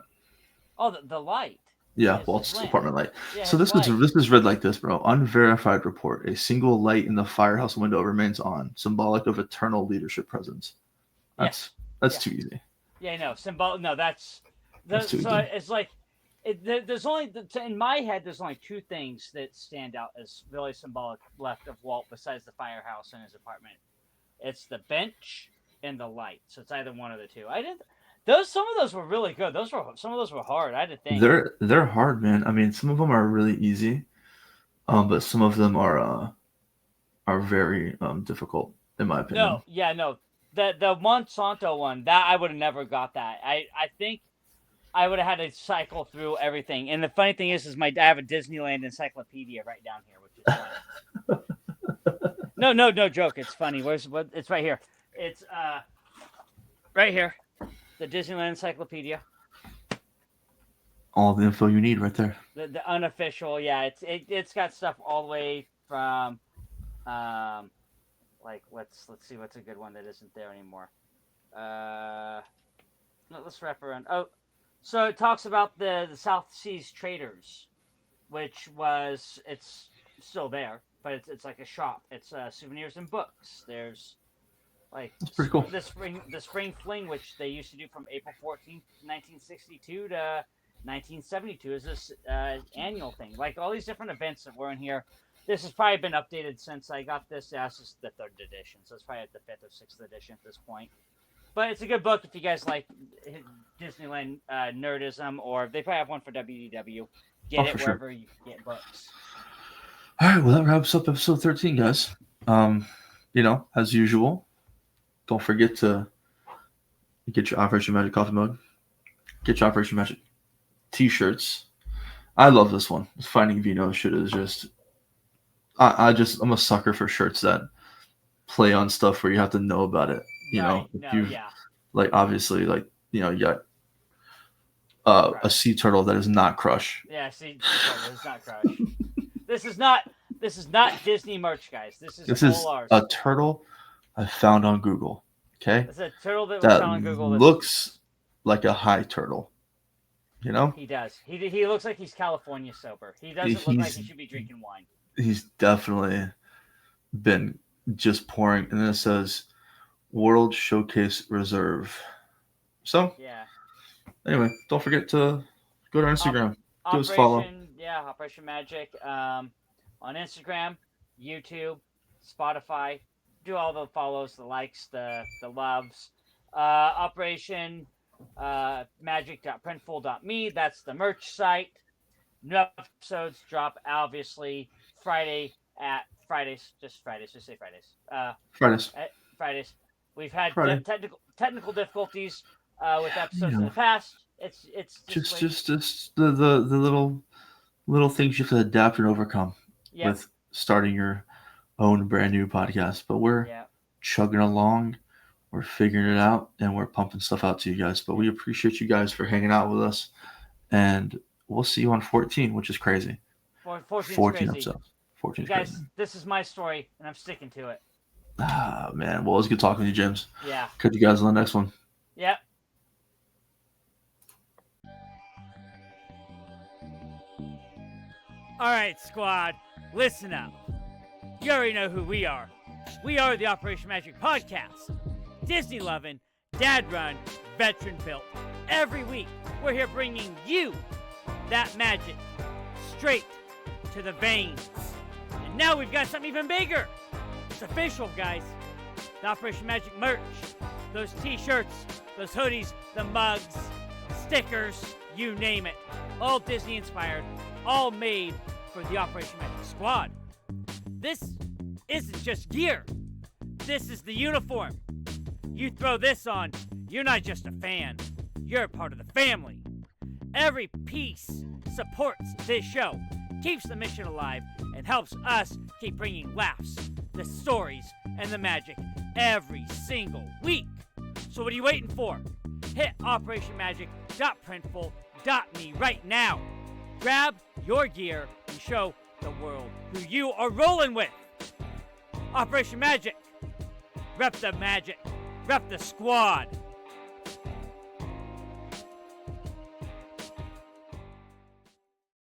Oh, the light. Yeah, well, it's apartment light. Yeah, so this is read like this, bro. Unverified report. A single light in the firehouse window remains on, symbolic of eternal leadership presence. That's too easy. Yeah, no, symbolic. No, that's too so easy. it's like There's only in my head. There's only two things that stand out as really symbolic left of Walt besides the firehouse in his apartment. It's the bench and the light. So it's either one of the two. I didn't. Some of those were really good. Some of those were hard. I had to think. They're hard, man. I mean, some of them are really easy, but some of them are very difficult in my opinion. No. The Monsanto one, that I would have never got that. I think I would have had to cycle through everything. And the funny thing is I have a Disneyland encyclopedia right down here, which is funny. No joke. It's funny. It's right here. It's right here, the Disneyland encyclopedia. All the info you need right there. The unofficial, yeah. It's got stuff all the way from, like let's see what's a good one that isn't there anymore. Let's wrap around. Oh, so it talks about the South Seas Traders, which it's still there, but it's like a shop. It's souvenirs and books. There's like That's pretty cool. The spring fling, which they used to do from April 14th, 1962 to 1972, is this annual thing. Like all these different events that were in here. This has probably been updated since I got this. Yeah, this is the 3rd edition, so it's probably at the 5th or 6th edition at this point. But it's a good book if you guys like Disneyland nerdism, or they probably have one for WDW. Get it wherever sure. You get books. All right, well, that wraps up episode 13, guys. As usual, don't forget to get your Operation Magic coffee mug. Get your Operation Magic t-shirts. I love this one. Finding Vino shit is just... I'm a sucker for shirts that play on stuff where you have to know about it. Like obviously, like you got a sea turtle that is not Crush. Yeah, sea turtle is not Crush. This is not Disney merch, guys. This is ours. A turtle I found on Google. Okay, it's a turtle that was found on Google. Looks like a high turtle. He does. He looks like he's California sober. He doesn't look like he should be drinking wine. He's definitely been just pouring, and then it says World Showcase Reserve. So yeah. Anyway, don't forget to go to our Instagram. Give us a follow. Yeah, Operation Magic on Instagram, YouTube, Spotify. Do all the follows, the likes, the loves. Operation magic.printful.me. That's the merch site. New episodes drop obviously Fridays. Just say Fridays. Fridays. We've had technical difficulties with episodes in the past. It's just the little things you have to adapt and overcome with starting your own brand new podcast. But we're chugging along, we're figuring it out, and we're pumping stuff out to you guys. But we appreciate you guys for hanging out with us, and we'll see you on 14, which is crazy. 14 episodes. 14 guys, crazy. This is my story, and I'm sticking to it. Ah, man. Well, it was good talking to you, James. Yeah. Catch you guys on the next one. Yep. All right, squad. Listen up. You already know who we are. We are the Operation Magic Podcast. Disney loving, dad run, veteran built. Every week, we're here bringing you that magic straight to the veins. And now we've got something even bigger. It's official, guys. The Operation Magic merch. Those t-shirts, those hoodies, the mugs, stickers, you name it. All Disney inspired, all made for the Operation Magic squad. This isn't just gear. This is the uniform. You throw this on, you're not just a fan. You're a part of the family. Every piece supports this show, keeps the mission alive, and helps us keep bringing laughs, the stories, and the magic every single week. So what are you waiting for? Hit operationmagic.printful.me right now. Grab your gear and show the world who you are rolling with. Operation Magic. Rep the magic. Rep the squad.